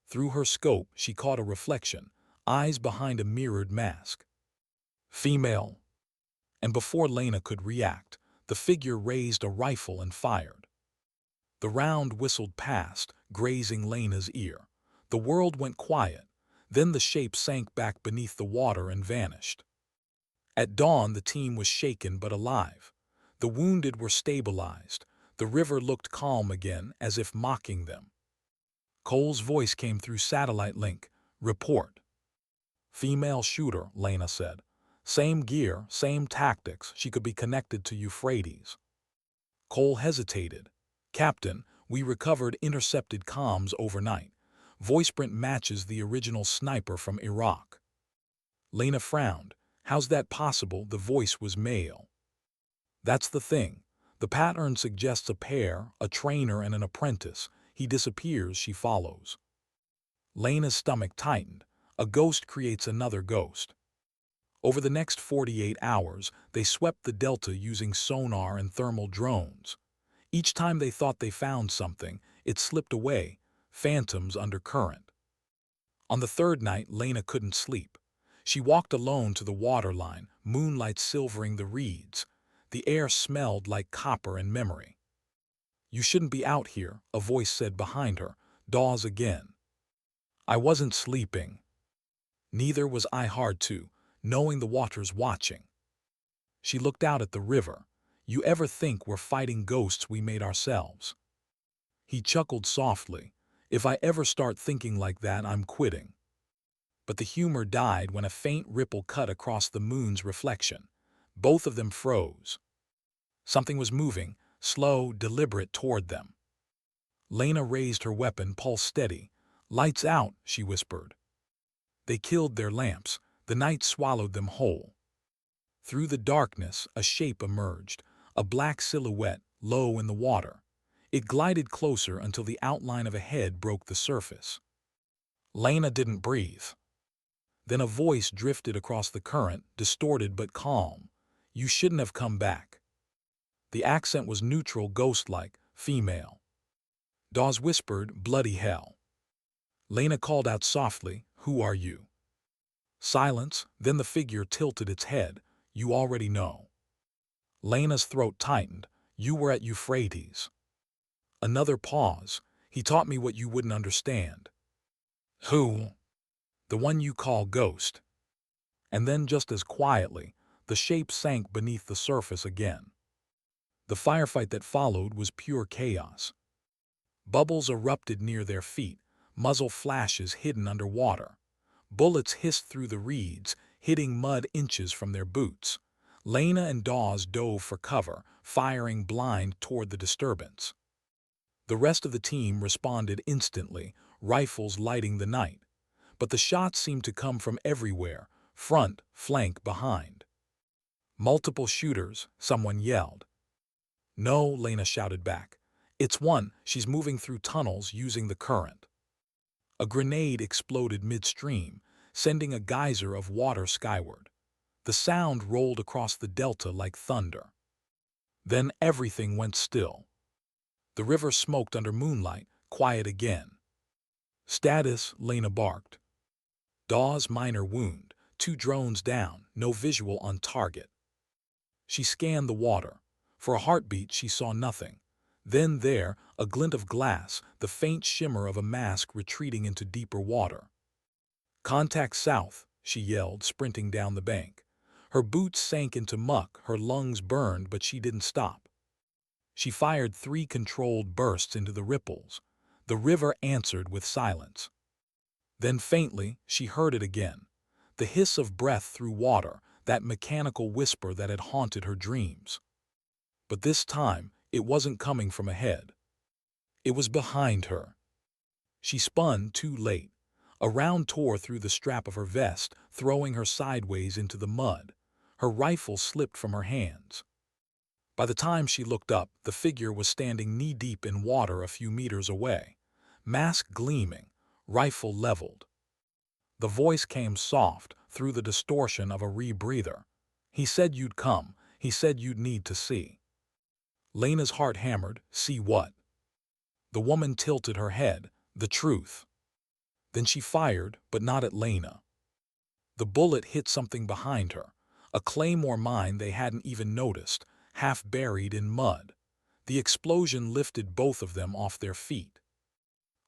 Through her scope, she caught a reflection, eyes behind a mirrored mask. "Female." And before Lena could react, the figure raised a rifle and fired. The round whistled past, grazing Lena's ear. The world went quiet. Then the shape sank back beneath the water and vanished. At dawn, the team was shaken but alive. The wounded were stabilized. The river looked calm again, as if mocking them. Cole's voice came through satellite link. "Report." "Female shooter," Lena said. "Same gear, same tactics. She could be connected to Euphrates." Cole hesitated. "Captain, we recovered intercepted comms overnight. Voiceprint matches the original sniper from Iraq." Lena frowned. "How's that possible? The voice was male." "That's the thing. The pattern suggests a pair, a trainer and an apprentice. He disappears, she follows." Lena's stomach tightened. A ghost creates another ghost. Over the next 48 hours, they swept the delta using sonar and thermal drones. Each time they thought they found something, it slipped away, phantoms under current. On the third night, Lena couldn't sleep. She walked alone to the waterline, moonlight silvering the reeds. The air smelled like copper and memory. "You shouldn't be out here," a voice said behind her. "Dawes again." "I wasn't sleeping." "Neither was I, hard to, knowing the water's watching." She looked out at the river. "You ever think we're fighting ghosts we made ourselves?" He chuckled softly. "If I ever start thinking like that, I'm quitting." But the humor died when a faint ripple cut across the moon's reflection. Both of them froze. Something was moving, slow, deliberate, toward them. Lena raised her weapon, pulse steady. "Lights out," she whispered. They killed their lamps. The night swallowed them whole. Through the darkness, a shape emerged, a black silhouette, low in the water. It glided closer until the outline of a head broke the surface. Lena didn't breathe. Then a voice drifted across the current, distorted but calm. "You shouldn't have come back." The accent was neutral, ghost-like, female. Dawes whispered, "Bloody hell." Lena called out softly, "Who are you?" Silence, then the figure tilted its head. "You already know." Lena's throat tightened. "You were at Euphrates." Another pause. "He taught me what you wouldn't understand." "Who?" "The one you call Ghost." And then, just as quietly, the shape sank beneath the surface again. The firefight that followed was pure chaos. Bubbles erupted near their feet, muzzle flashes hidden under water. Bullets hissed through the reeds, hitting mud inches from their boots. Lena and Dawes dove for cover, firing blind toward the disturbance. The rest of the team responded instantly, rifles lighting the night. But the shots seemed to come from everywhere, front, flank, behind. "Multiple shooters," someone yelled. "No," Lena shouted back. "It's one. She's moving through tunnels using the current." A grenade exploded midstream, sending a geyser of water skyward. The sound rolled across the delta like thunder. Then everything went still. The river smoked under moonlight, quiet again. "Status," Lena barked. "Dawes minor wound, 2 drones down, no visual on target." She scanned the water. For a heartbeat she saw nothing. Then there, a glint of glass, the faint shimmer of a mask retreating into deeper water. "Contact south," she yelled, sprinting down the bank. Her boots sank into muck, her lungs burned, but she didn't stop. She fired 3 controlled bursts into the ripples. The river answered with silence. Then faintly, she heard it again. The hiss of breath through water, that mechanical whisper that had haunted her dreams. But this time, it wasn't coming from ahead. It was behind her. She spun too late. A round tore through the strap of her vest, throwing her sideways into the mud. Her rifle slipped from her hands. By the time she looked up, the figure was standing knee-deep in water a few meters away. Mask gleaming, rifle leveled. The voice came soft, through the distortion of a rebreather. "He said you'd come. He said you'd need to see." Lena's heart hammered. "See what?" The woman tilted her head. "The truth." Then she fired, but not at Lena. The bullet hit something behind her, a claymore mine they hadn't even noticed, half buried in mud. The explosion lifted both of them off their feet.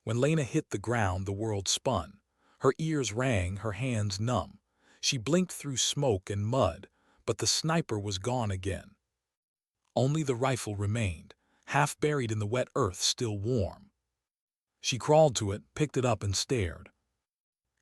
When Lena hit the ground, the world spun. Her ears rang, her hands numb. She blinked through smoke and mud, but the sniper was gone again. Only the rifle remained, half buried in the wet earth, still warm. She crawled to it, picked it up and stared.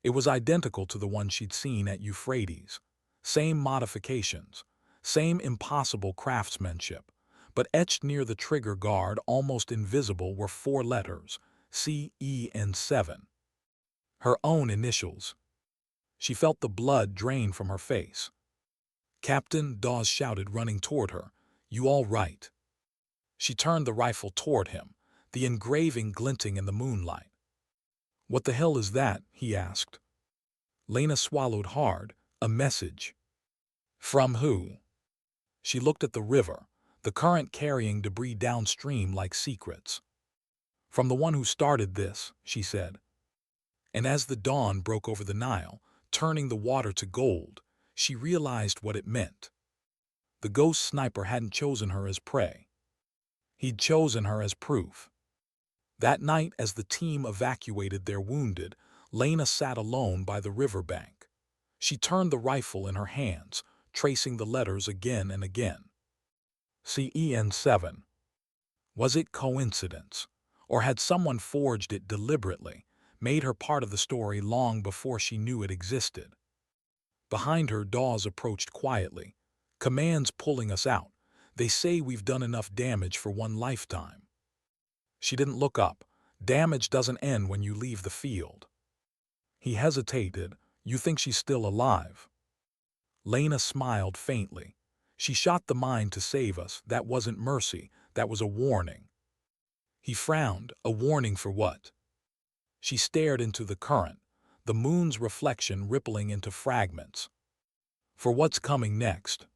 It was identical to the one she'd seen at Euphrates. Same modifications, same impossible craftsmanship, but etched near the trigger guard, almost invisible, were 4 letters, CEN7. Her own initials. She felt the blood drain from her face. "Captain," Dawes shouted, running toward her. "You all right?" She turned the rifle toward him, the engraving glinting in the moonlight. "What the hell is that?" he asked. Lena swallowed hard. "A message." "From who?" She looked at the river, the current carrying debris downstream like secrets. "From the one who started this," she said. And as the dawn broke over the Nile, turning the water to gold, she realized what it meant. The ghost sniper hadn't chosen her as prey. He'd chosen her as proof. That night, as the team evacuated their wounded, Lena sat alone by the riverbank. She turned the rifle in her hands, tracing the letters again and again. CEN7. Was it coincidence? Or had someone forged it deliberately, made her part of the story long before she knew it existed? Behind her, Dawes approached quietly. "Command's pulling us out. They say we've done enough damage for 1 lifetime." She didn't look up. "Damage doesn't end when you leave the field." He hesitated. "You think she's still alive?" Lena smiled faintly. "She shot the mine to save us. That wasn't mercy. That was a warning." He frowned. "A warning for what?" She stared into the current, the moon's reflection rippling into fragments. "For what's coming next."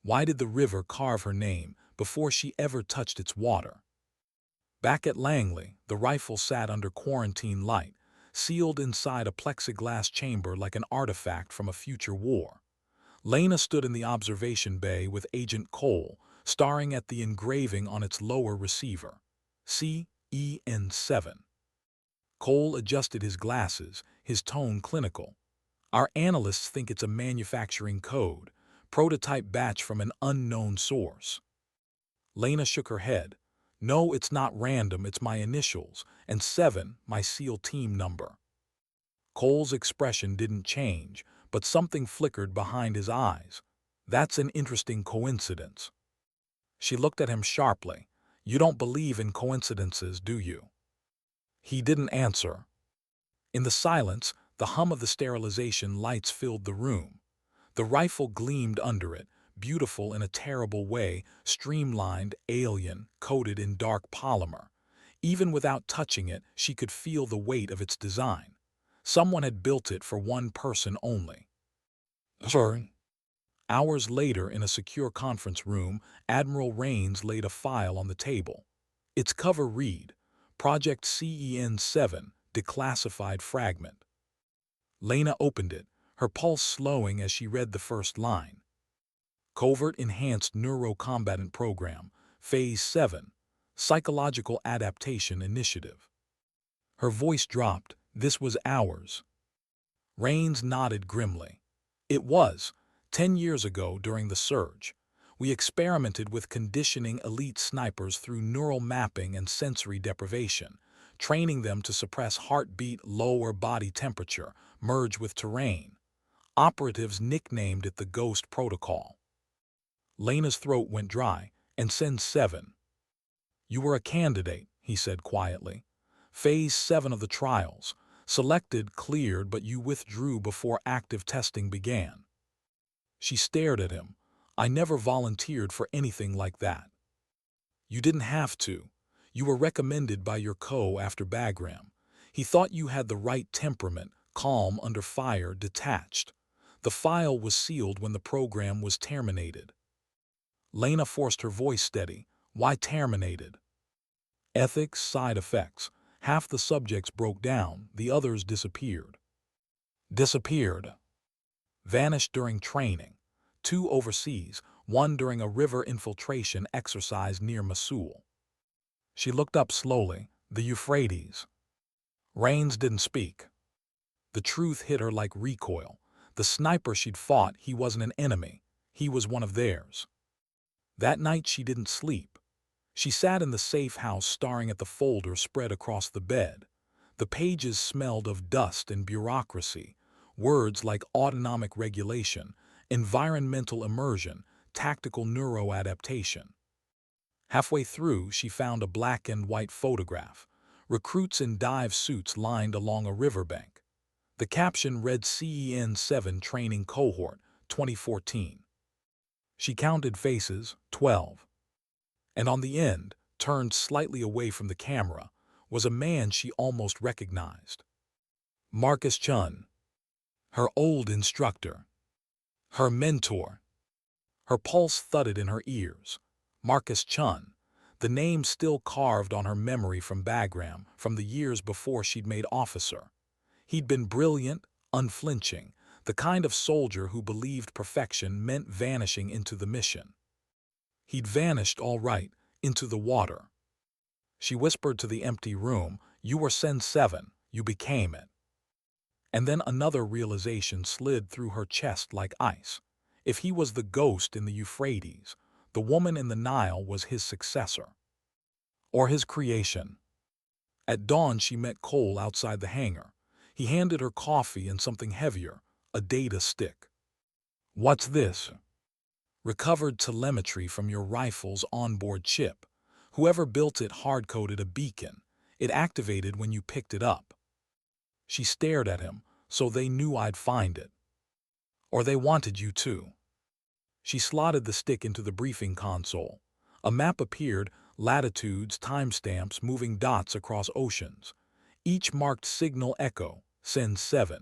Why did the river carve her name before she ever touched its water? Back at Langley, the rifle sat under quarantine light, sealed inside a plexiglass chamber like an artifact from a future war. Lena stood in the observation bay with Agent Cole, staring at the engraving on its lower receiver. CEN7. Cole adjusted his glasses, his tone clinical. "Our analysts think it's a manufacturing code, prototype batch from an unknown source." Lena shook her head. "No, it's not random, it's my initials, and 7, my SEAL team number." Cole's expression didn't change, but something flickered behind his eyes. "That's an interesting coincidence." She looked at him sharply. "You don't believe in coincidences, do you?" He didn't answer. In the silence, the hum of the sterilization lights filled the room. The rifle gleamed under it, beautiful in a terrible way, streamlined, alien, coated in dark polymer. Even without touching it, she could feel the weight of its design. Someone had built it for one person only. Sorry. Hours later, in a secure conference room, Admiral Raines laid a file on the table. Its cover read, Project CEN-7, Declassified Fragment. Lena opened it, her pulse slowing as she read the first line. Covert Enhanced Neurocombatant Program, Phase 7, Psychological Adaptation Initiative. Her voice dropped. This was ours. Raines nodded grimly. It was. 10 years ago, during the surge, we experimented with conditioning elite snipers through neural mapping and sensory deprivation, training them to suppress heartbeat, lower body temperature, merge with terrain. Operatives nicknamed it the Ghost Protocol. Lena's throat went dry. And Sen-7. You were a candidate, he said quietly. Phase 7 of the trials. Selected, cleared, but you withdrew before active testing began. She stared at him. I never volunteered for anything like that. You didn't have to. You were recommended by your after Bagram. He thought you had the right temperament, calm under fire, detached. The file was sealed when the program was terminated. Lena forced her voice steady. Why terminated? Ethics, side effects. Half the subjects broke down, the others disappeared. Disappeared. Vanished during training. 2 overseas, 1 during a river infiltration exercise near Mosul. She looked up slowly. The Euphrates. Raines didn't speak. The truth hit her like recoil. The sniper she'd fought, he wasn't an enemy. He was one of theirs. That night she didn't sleep. She sat in the safe house staring at the folder spread across the bed. The pages smelled of dust and bureaucracy. Words like autonomic regulation, environmental immersion, tactical neuroadaptation. Halfway through, she found a black and white photograph. Recruits in dive suits lined along a riverbank. The caption read CEN-7 Training Cohort, 2014. She counted faces, 12. And on the end, turned slightly away from the camera, was a man she almost recognized. Marcus Chun. Her old instructor. Her mentor. Her pulse thudded in her ears. Marcus Chun. The name still carved on her memory from Bagram, from the years before she'd made officer. He'd been brilliant, unflinching, the kind of soldier who believed perfection meant vanishing into the mission. He'd vanished all right, into the water. She whispered to the empty room, you were Sen-7, you became it. And then another realization slid through her chest like ice. If he was the ghost in the Euphrates, the woman in the Nile was his successor. Or his creation. At dawn she met Cole outside the hangar. He handed her coffee and something heavier, a data stick. What's this? Recovered telemetry from your rifle's onboard chip. Whoever built it hard-coded a beacon. It activated when you picked it up. She stared at him, so they knew I'd find it. Or they wanted you to. She slotted the stick into the briefing console. A map appeared, latitudes, timestamps, moving dots across oceans. Each marked Signal Echo, Sen-7.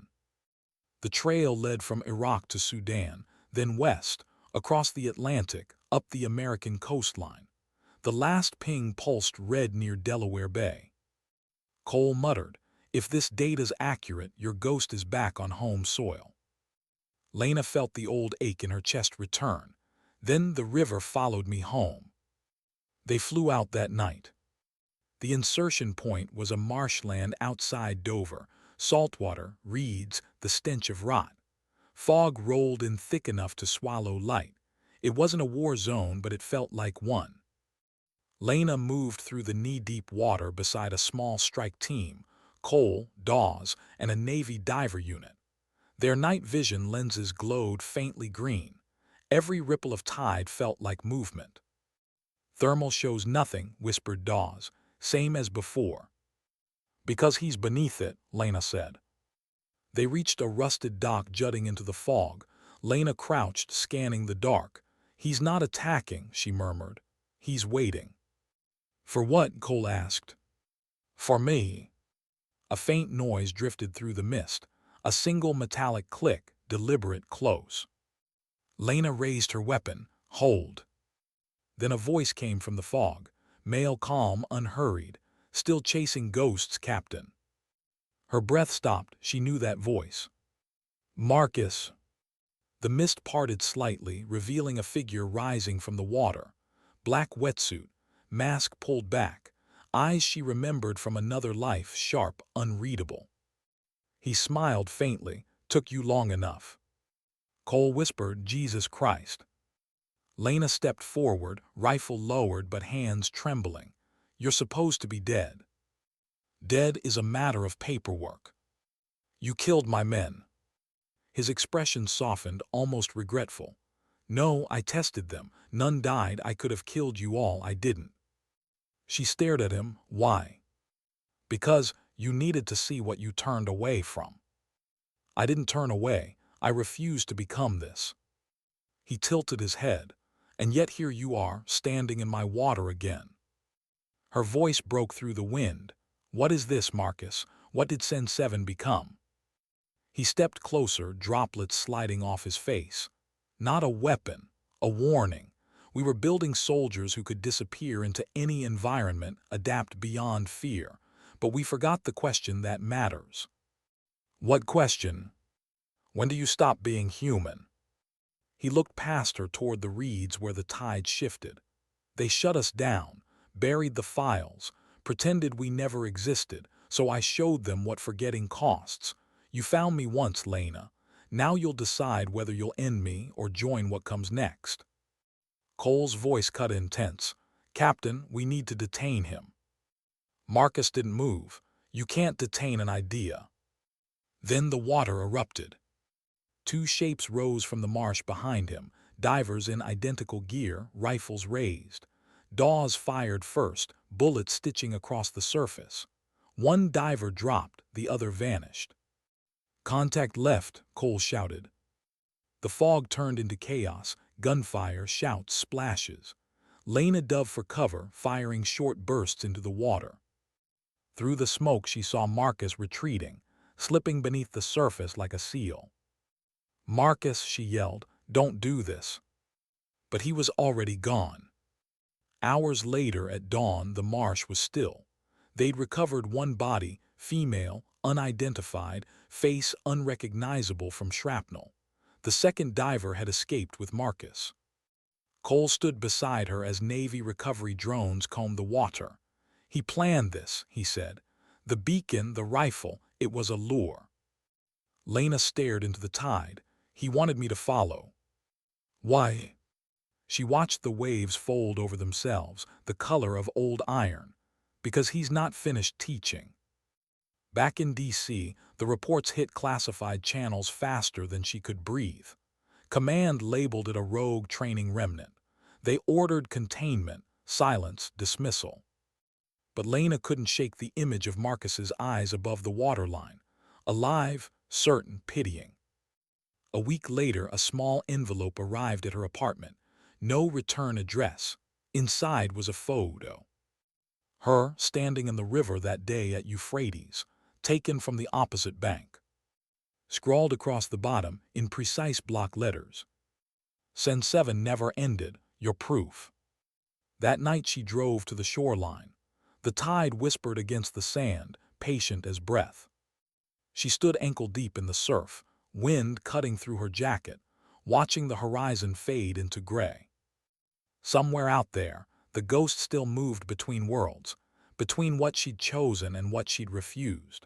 The trail led from Iraq to Sudan, then west, across the Atlantic, up the American coastline. The last ping pulsed red near Delaware Bay. Cole muttered, if this data's accurate, your ghost is back on home soil. Lena felt the old ache in her chest return. Then the river followed me home. They flew out that night. The insertion point was a marshland outside Dover, saltwater, reeds, the stench of rot. Fog rolled in thick enough to swallow light. It wasn't a war zone, but it felt like one. Lena moved through the knee-deep water beside a small strike team, Cole, Dawes, and a Navy diver unit. Their night vision lenses glowed faintly green. Every ripple of tide felt like movement. Thermal shows nothing, whispered Dawes. Same as before. Because he's beneath it, Lena said. They reached a rusted dock jutting into the fog. Lena crouched, scanning the dark. He's not attacking, she murmured. He's waiting. For what? Cole asked. For me. A faint noise drifted through the mist, a single metallic click, deliberate, close. Lena raised her weapon. Hold. Then a voice came from the fog, male, calm, unhurried. Still chasing ghosts, Captain. Her breath stopped. She knew that voice. Marcus. The mist parted slightly, revealing a figure rising from the water. Black wetsuit, mask pulled back, eyes she remembered from another life, sharp, unreadable. He smiled faintly. Took you long enough. Cole whispered, Jesus Christ. Lena stepped forward, rifle lowered but hands trembling. You're supposed to be dead. Dead is a matter of paperwork. You killed my men. His expression softened, almost regretful. No, I tested them. None died. I could have killed you all. I didn't. She stared at him. Why? Because you needed to see what you turned away from. I didn't turn away. I refused to become this. He tilted his head. And yet here you are, standing in my water again. Her voice broke through the wind. What is this, Marcus? What did Sen 7 become? He stepped closer, droplets sliding off his face. Not a weapon, a warning. We were building soldiers who could disappear into any environment, adapt beyond fear. But we forgot the question that matters. What question? When do you stop being human? He looked past her toward the reeds where the tide shifted. They shut us down, buried the files, pretended we never existed, so I showed them what forgetting costs. You found me once, Lena. Now you'll decide whether you'll end me or join what comes next. Cole's voice cut intense. Captain, we need to detain him. Marcus didn't move. You can't detain an idea. Then the water erupted. Two shapes rose from the marsh behind him, divers in identical gear, rifles raised. Daws fired first, bullets stitching across the surface. One diver dropped, the other vanished. Contact left, Cole shouted. The fog turned into chaos, gunfire, shouts, splashes. Lena dove for cover, firing short bursts into the water. Through the smoke she saw Marcus retreating, slipping beneath the surface like a seal. Marcus, she yelled, don't do this. But he was already gone. Hours later at dawn, the marsh was still. They'd recovered one body, female, unidentified, face unrecognizable from shrapnel. The second diver had escaped with Marcus. Cole stood beside her as Navy recovery drones combed the water. He planned this, he said. The beacon, the rifle, it was a lure. Lena stared into the tide. He wanted me to follow. Why? She watched the waves fold over themselves, the color of old iron. Because he's not finished teaching. Back in D.C., the reports hit classified channels faster than she could breathe. Command labeled it a rogue training remnant. They ordered containment, silence, dismissal. But Lena couldn't shake the image of Marcus's eyes above the waterline. Alive, certain, pitying. A week later, a small envelope arrived at her apartment. No return address. Inside was a photo. Her standing in the river that day at Euphrates, taken from the opposite bank. Scrawled across the bottom in precise block letters. Sen 7 never ended, your proof. That night she drove to the shoreline. The tide whispered against the sand, patient as breath. She stood ankle-deep in the surf, wind cutting through her jacket, watching the horizon fade into gray. Somewhere out there, the ghost still moved between worlds, between what she'd chosen and what she'd refused.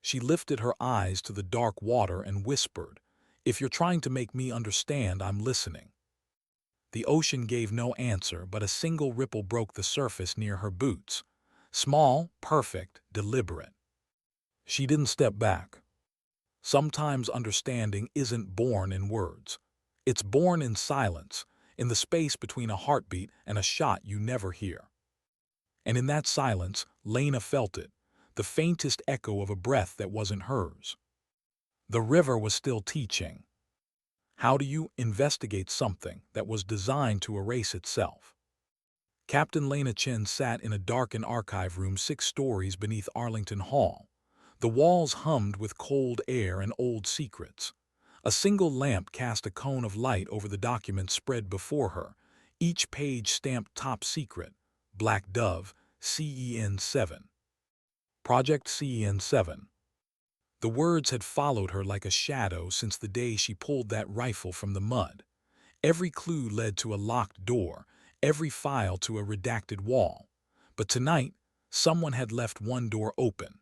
She lifted her eyes to the dark water and whispered, if you're trying to make me understand, I'm listening. The ocean gave no answer, but a single ripple broke the surface near her boots. Small, perfect, deliberate. She didn't step back. Sometimes understanding isn't born in words. It's born in silence, in the space between a heartbeat and a shot you never hear. And in that silence, Lena felt it, the faintest echo of a breath that wasn't hers. The river was still teaching. How do you investigate something that was designed to erase itself? Captain Lena Chen sat in a darkened archive room 6 stories beneath Arlington Hall. The walls hummed with cold air and old secrets. A single lamp cast a cone of light over the documents spread before her, each page stamped Top Secret, Black Dove, CEN7. Project CEN7. The words had followed her like a shadow since the day she pulled that rifle from the mud. Every clue led to a locked door, every file to a redacted wall. But tonight, someone had left one door open.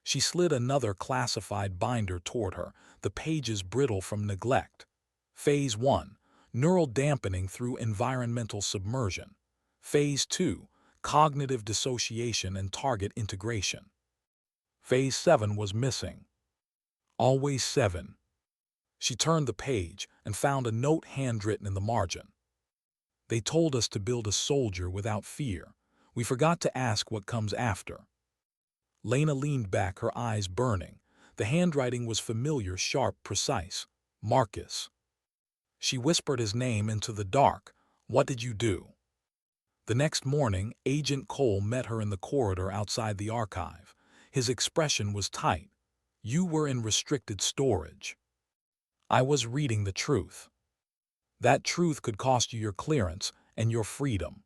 She slid another classified binder toward her, the pages brittle from neglect. Phase 1, neural dampening through environmental submersion. Phase 2, cognitive dissociation and target integration. Phase 7 was missing. Always 7. She turned the page and found a note handwritten in the margin. They told us to build a soldier without fear. We forgot to ask what comes after. Lena leaned back, her eyes burning. The handwriting was familiar, sharp, precise. Marcus. She whispered his name into the dark. What did you do? The next morning, Agent Cole met her in the corridor outside the archive. His expression was tight. You were in restricted storage. I was reading the truth. That truth could cost you your clearance and your freedom.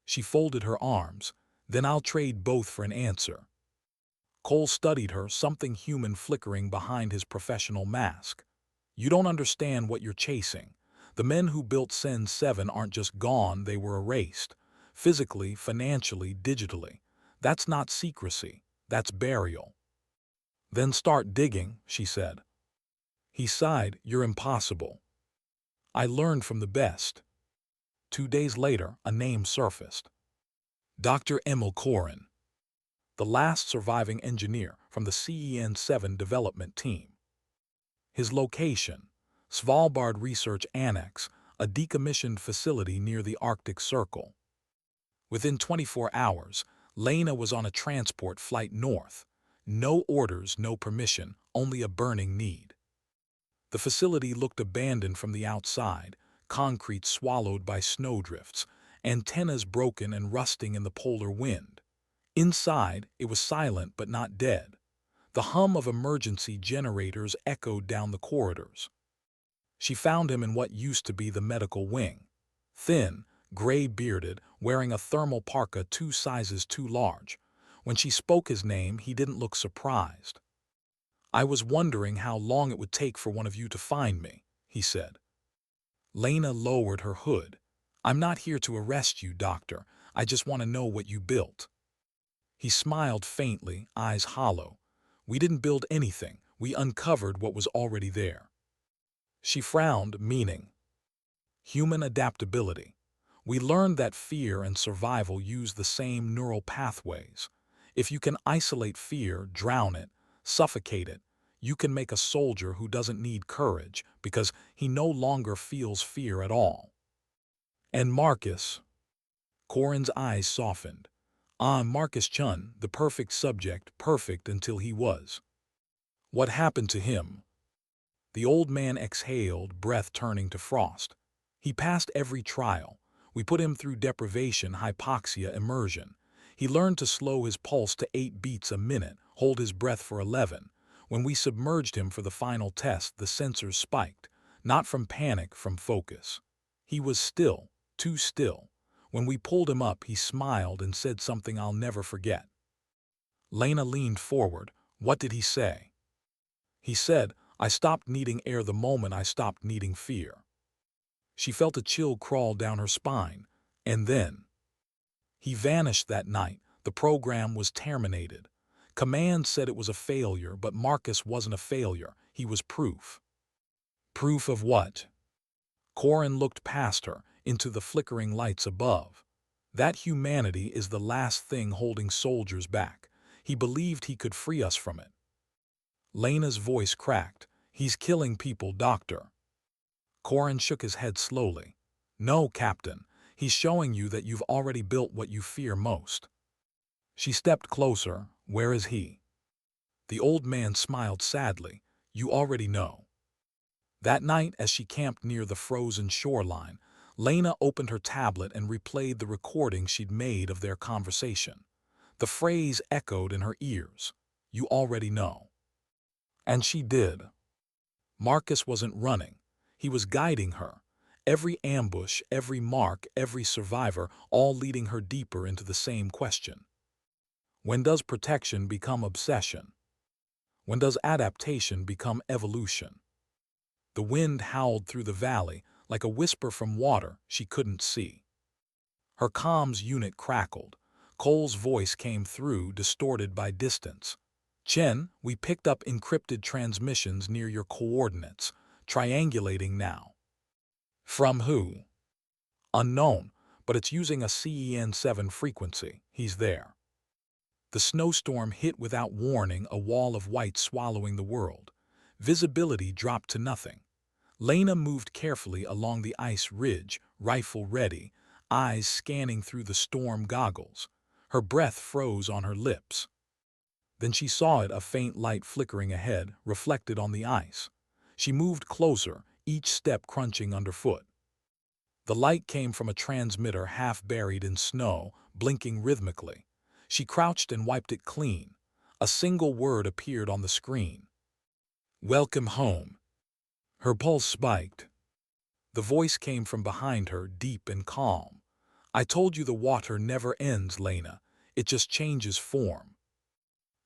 She folded her arms. Then I'll trade both for an answer. Cole studied her, something human flickering behind his professional mask. You don't understand what you're chasing. The men who built Sen 7 aren't just gone, they were erased. Physically, financially, digitally. That's not secrecy. That's burial. Then start digging, she said. He sighed, you're impossible. I learned from the best. 2 days later, a name surfaced. Dr. Emil Koren, the last surviving engineer from the CEN7 development team. His location, Svalbard Research Annex, a decommissioned facility near the Arctic Circle. Within 24 hours, Lena was on a transport flight north. No orders, no permission, only a burning need. The facility looked abandoned from the outside, concrete swallowed by snowdrifts, antennas broken and rusting in the polar wind. Inside, it was silent but not dead. The hum of emergency generators echoed down the corridors. She found him in what used to be the medical wing. Thin, gray-bearded, wearing a thermal parka 2 sizes too large. When she spoke his name, he didn't look surprised. I was wondering how long it would take for one of you to find me, he said. Lena lowered her hood. I'm not here to arrest you, doctor. I just want to know what you built. He smiled faintly, eyes hollow. We didn't build anything. We uncovered what was already there. She frowned, meaning. Human adaptability. We learned that fear and survival use the same neural pathways. If you can isolate fear, drown it, suffocate it, you can make a soldier who doesn't need courage because he no longer feels fear at all. And Marcus. Corin's eyes softened. Ah, Marcus Chun, the perfect subject, perfect until he was. What happened to him? The old man exhaled, breath turning to frost. He passed every trial. We put him through deprivation, hypoxia, immersion. He learned to slow his pulse to 8 beats a minute, hold his breath for 11. When we submerged him for the final test, the sensors spiked. Not from panic, from focus. He was still, too still. When we pulled him up, he smiled and said something I'll never forget. Lena leaned forward. What did he say? He said, I stopped needing air the moment I stopped needing fear. She felt a chill crawl down her spine. And then. He vanished that night. The program was terminated. Command said it was a failure, but Marcus wasn't a failure. He was proof. Proof of what? Corin looked past her, into the flickering lights above. That humanity is the last thing holding soldiers back. He believed he could free us from it. Lena's voice cracked. He's killing people, doctor. Corin shook his head slowly. No, Captain. He's showing you that you've already built what you fear most. She stepped closer. Where is he? The old man smiled sadly. You already know. That night, as she camped near the frozen shoreline, Lena opened her tablet and replayed the recording she'd made of their conversation. The phrase echoed in her ears. You already know. And she did. Marcus wasn't running. He was guiding her. Every ambush, every mark, every survivor, all leading her deeper into the same question. When does protection become obsession? When does adaptation become evolution? The wind howled through the valley like a whisper from water she couldn't see. Her comms unit crackled. Cole's voice came through, distorted by distance. Chen, we picked up encrypted transmissions near your coordinates, triangulating now. From who? Unknown, but it's using a CEN7 frequency. He's there. The snowstorm hit without warning, a wall of white swallowing the world. Visibility dropped to nothing. Lena moved carefully along the ice ridge, rifle ready, eyes scanning through the storm goggles. Her breath froze on her lips. Then she saw it, a faint light flickering ahead, reflected on the ice. She moved closer, each step crunching underfoot. The light came from a transmitter half buried in snow, blinking rhythmically. She crouched and wiped it clean. A single word appeared on the screen. Welcome home. Her pulse spiked. The voice came from behind her, deep and calm. I told you the water never ends, Lena. It just changes form.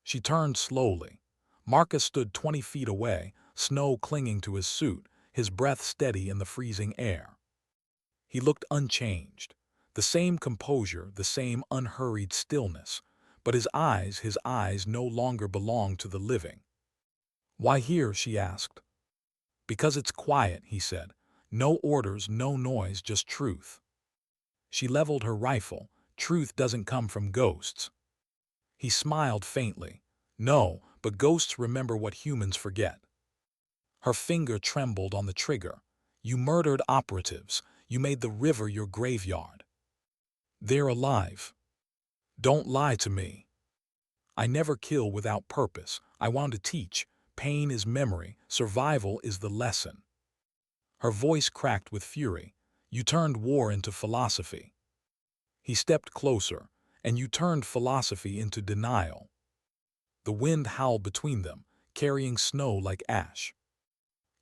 She turned slowly. Marcus stood 20 feet away, snow clinging to his suit, his breath steady in the freezing air. He looked unchanged. The same composure, the same unhurried stillness. But his eyes no longer belonged to the living. Why here? She asked. Because it's quiet, he said. No orders, no noise, just truth. She leveled her rifle. Truth doesn't come from ghosts. He smiled faintly. No, but ghosts remember what humans forget. Her finger trembled on the trigger. You murdered operatives. You made the river your graveyard. They're alive. Don't lie to me. I never kill without purpose. I want to teach. Pain is memory. Survival is the lesson. Her voice cracked with fury. You turned war into philosophy. He stepped closer, and you turned philosophy into denial. The wind howled between them, carrying snow like ash.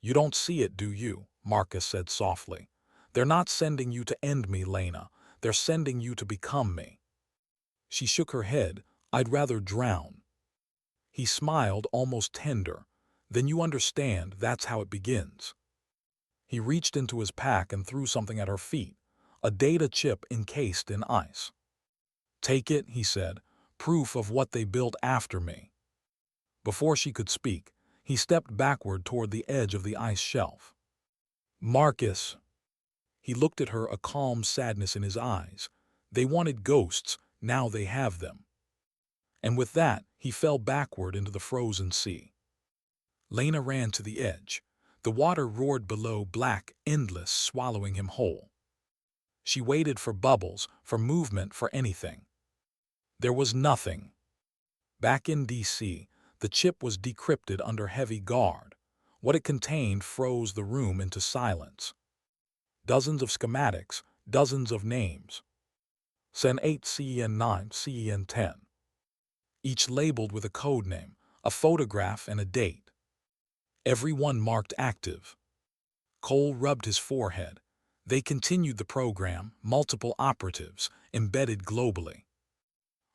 You don't see it, do you? Marcus said softly. They're not sending you to end me, Lena. They're sending you to become me. She shook her head. I'd rather drown. He smiled, almost tender. Then you understand, that's how it begins. He reached into his pack and threw something at her feet, a data chip encased in ice. Take it, he said, proof of what they built after me. Before she could speak, he stepped backward toward the edge of the ice shelf. Marcus. He looked at her, a calm sadness in his eyes. They wanted ghosts, now they have them. And with that, he fell backward into the frozen sea. Lena ran to the edge. The water roared below, black, endless, swallowing him whole. She waited for bubbles, for movement, for anything. There was nothing. Back in D.C., the chip was decrypted under heavy guard. What it contained froze the room into silence. Dozens of schematics, dozens of names. CEN8, CEN9, CEN10. Each labeled with a code name, a photograph, and a date. Every one marked active. Cole rubbed his forehead. They continued the program, multiple operatives, embedded globally.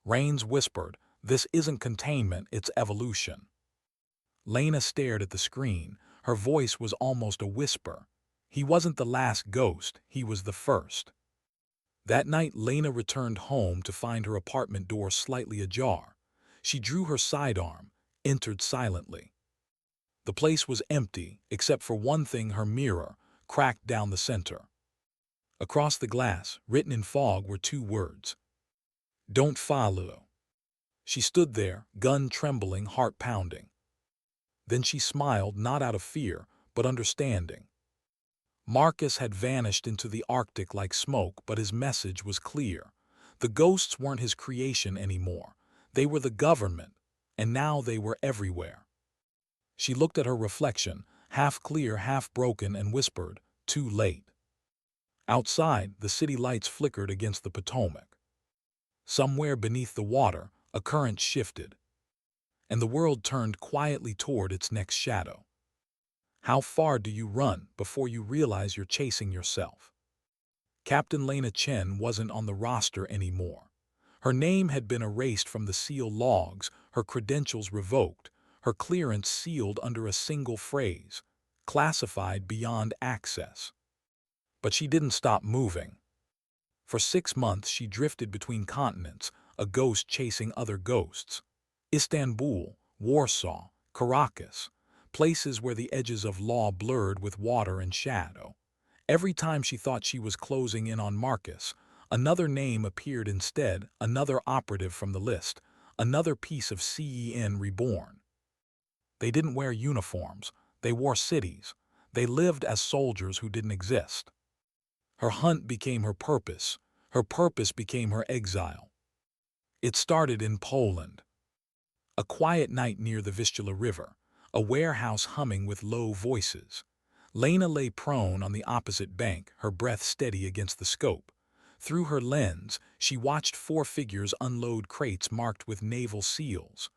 Rains whispered, this isn't containment, it's evolution. Lena stared at the screen. Her voice was almost a whisper. He wasn't the last ghost, he was the first. That night, Lena returned home to find her apartment door slightly ajar. She drew her sidearm, entered silently. The place was empty, except for one thing, her mirror, cracked down the center. Across the glass, written in fog, were two words. Don't follow. She stood there, gun trembling, heart pounding. Then she smiled, not out of fear, but understanding. Marcus had vanished into the Arctic like smoke, but his message was clear. The ghosts weren't his creation anymore. They were the government, and now they were everywhere. She looked at her reflection, half clear, half broken, and whispered, too late. Outside, the city lights flickered against the Potomac. Somewhere beneath the water, a current shifted. and the world turned quietly toward its next shadow. How far do you run before you realize you're chasing yourself? Captain Lena Chen wasn't on the roster anymore. Her name had been erased from the SEAL logs, her credentials revoked, her clearance sealed under a single phrase, classified beyond access. But she didn't stop moving. For 6 months she drifted between continents, a ghost chasing other ghosts. Istanbul, Warsaw, Caracas, places where the edges of law blurred with water and shadow. Every time she thought she was closing in on Marcus, another name appeared instead, another operative from the list, another piece of CEN reborn. They didn't wear uniforms, they wore cities. They lived as soldiers who didn't exist. Her hunt became her purpose became her exile. It started in Poland. A quiet night near the Vistula River, a warehouse humming with low voices. Lena lay prone on the opposite bank, her breath steady against the scope. Through her lens, she watched 4 figures unload crates marked with naval seals.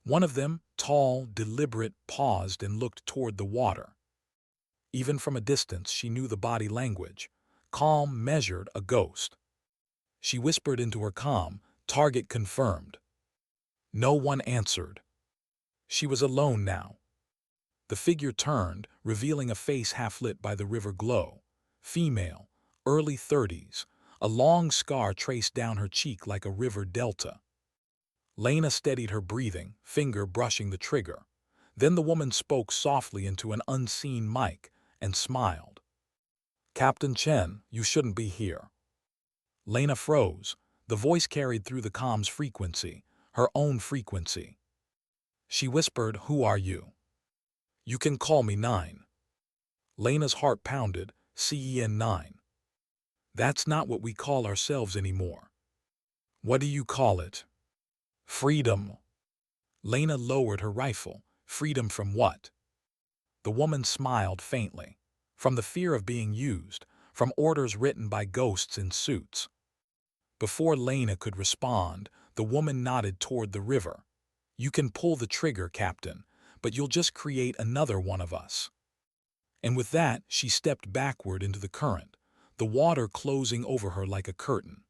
One of them, tall, deliberate, paused and looked toward the water. Even from a distance, she knew the body language. Calm, measured, a ghost. She whispered into her comm, "Target confirmed." No one answered. She was alone now. The figure turned, revealing a face half-lit by the river glow. Female, early 30s, a long scar traced down her cheek like a river delta. Lena steadied her breathing, finger brushing the trigger. Then the woman spoke softly into an unseen mic and smiled. "Captain Chen, you shouldn't be here." Lena froze. The voice carried through the comm's frequency, her own frequency. She whispered, "Who are you?" "You can call me 9. Lena's heart pounded, CEN 9. "That's not what we call ourselves anymore." "What do you call it?" "Freedom." Lena lowered her rifle. Freedom from what? The woman smiled faintly. From the fear of being used, from orders written by ghosts in suits. Before Lena could respond, the woman nodded toward the river. "You can pull the trigger, Captain, but you'll just create another one of us." And with that, she stepped backward into the current, the water closing over her like a curtain.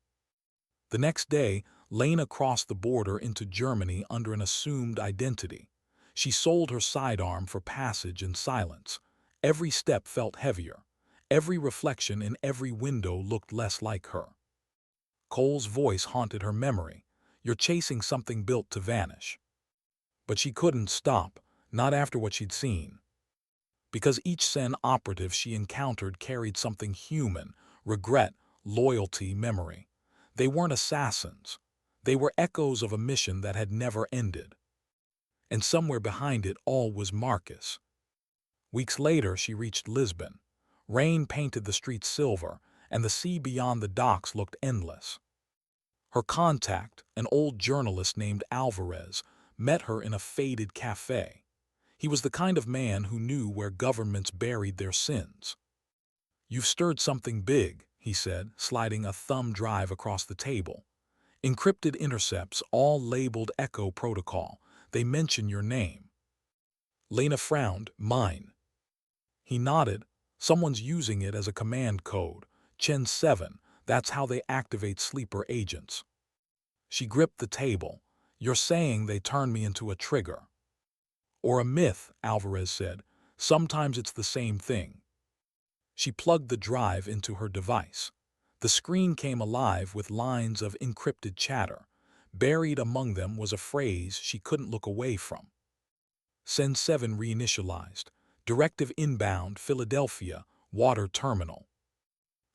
The next day, Lena crossed the border into Germany under an assumed identity. She sold her sidearm for passage and silence. Every step felt heavier. Every reflection in every window looked less like her. Cole's voice haunted her memory. "You're chasing something built to vanish." But she couldn't stop, not after what she'd seen. Because each CEN operative she encountered carried something human, regret, loyalty, memory. They weren't assassins. They were echoes of a mission that had never ended. And somewhere behind it all was Marcus. Weeks later, she reached Lisbon. Rain painted the streets silver, and the sea beyond the docks looked endless. Her contact, an old journalist named Alvarez, met her in a faded cafe. He was the kind of man who knew where governments buried their sins. "You've stirred something big," he said, sliding a thumb drive across the table. "Encrypted intercepts, all labeled Echo Protocol. They mention your name." Lena frowned. "Mine." He nodded. "Someone's using it as a command code. Chen 7, that's how they activate sleeper agents." She gripped the table. "You're saying they turned me into a trigger." "Or a myth," Alvarez said. "Sometimes it's the same thing." She plugged the drive into her device. The screen came alive with lines of encrypted chatter. Buried among them was a phrase she couldn't look away from. CEN 7 reinitialized. Directive inbound, Philadelphia, water terminal.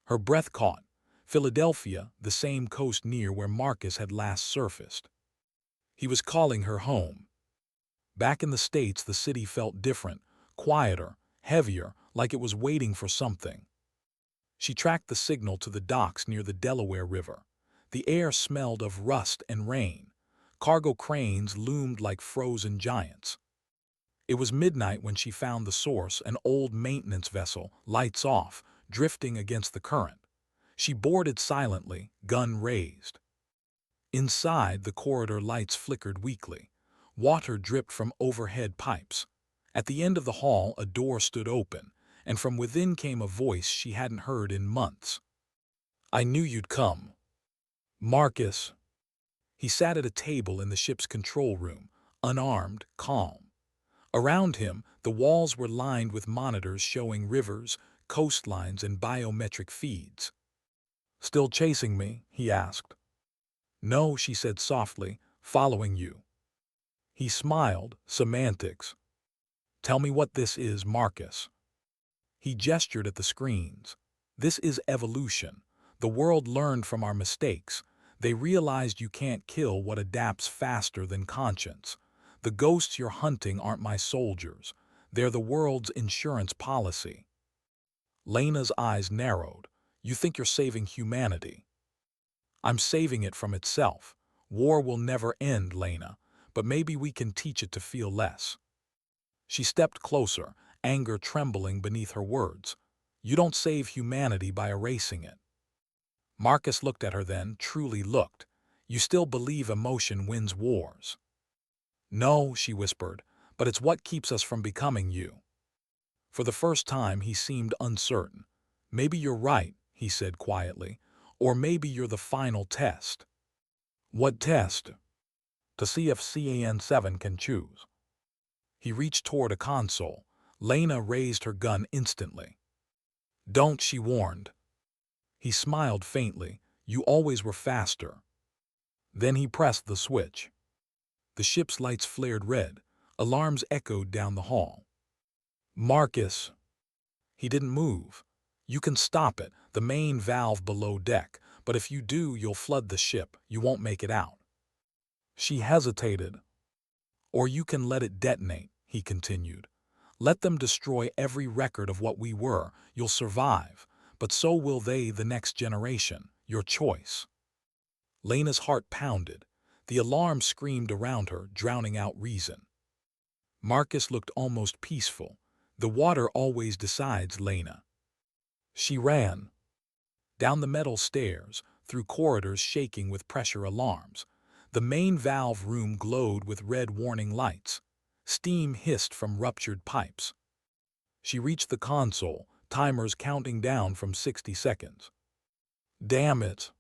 Her breath caught. Philadelphia, the same coast near where Marcus had last surfaced. He was calling her home. Back in the States, the city felt different, quieter, heavier, like it was waiting for something. She tracked the signal to the docks near the Delaware River. The air smelled of rust and rain. Cargo cranes loomed like frozen giants. It was midnight when she found the source, an old maintenance vessel, lights off, drifting against the current. She boarded silently, gun raised. Inside, the corridor lights flickered weakly. Water dripped from overhead pipes. At the end of the hall, a door stood open, and from within came a voice she hadn't heard in months. "I knew you'd come. Marcus." He sat at a table in the ship's control room, unarmed, calm. Around him, the walls were lined with monitors showing rivers, coastlines, and biometric feeds. "Still chasing me?" he asked. "No," she said softly, "following you." He smiled. "Semantics. Tell me what this is, Marcus." He gestured at the screens. "This is evolution. The world learned from our mistakes. They realized you can't kill what adapts faster than conscience. The ghosts you're hunting aren't my soldiers. They're the world's insurance policy." Lena's eyes narrowed. "You think you're saving humanity?" "I'm saving it from itself. War will never end, Lena, but maybe we can teach it to feel less." She stepped closer, anger trembling beneath her words. "You don't save humanity by erasing it." Marcus looked at her then, truly looked. "You still believe emotion wins wars?" "No," she whispered, "but it's what keeps us from becoming you." For the first time he seemed uncertain. "Maybe you're right," he said quietly, "or maybe you're the final test." "What test?" "To see if CAN7 can choose." He reached toward a console. Lena raised her gun instantly. "Don't," she warned. He smiled faintly. "You always were faster." Then he pressed the switch. The ship's lights flared red. Alarms echoed down the hall. "Marcus." He didn't move. "You can stop it, the main valve below deck, but if you do, you'll flood the ship. You won't make it out." She hesitated. "Or you can let it detonate," he continued. "Let them destroy every record of what we were. You'll survive, but so will they, the next generation. Your choice." Lena's heart pounded. The alarm screamed around her, drowning out reason. Marcus looked almost peaceful. "The water always decides, Lena." She ran. Down the metal stairs, through corridors shaking with pressure alarms. The main valve room glowed with red warning lights. Steam hissed from ruptured pipes. She reached the console, timers counting down from 60 seconds. "Damn it."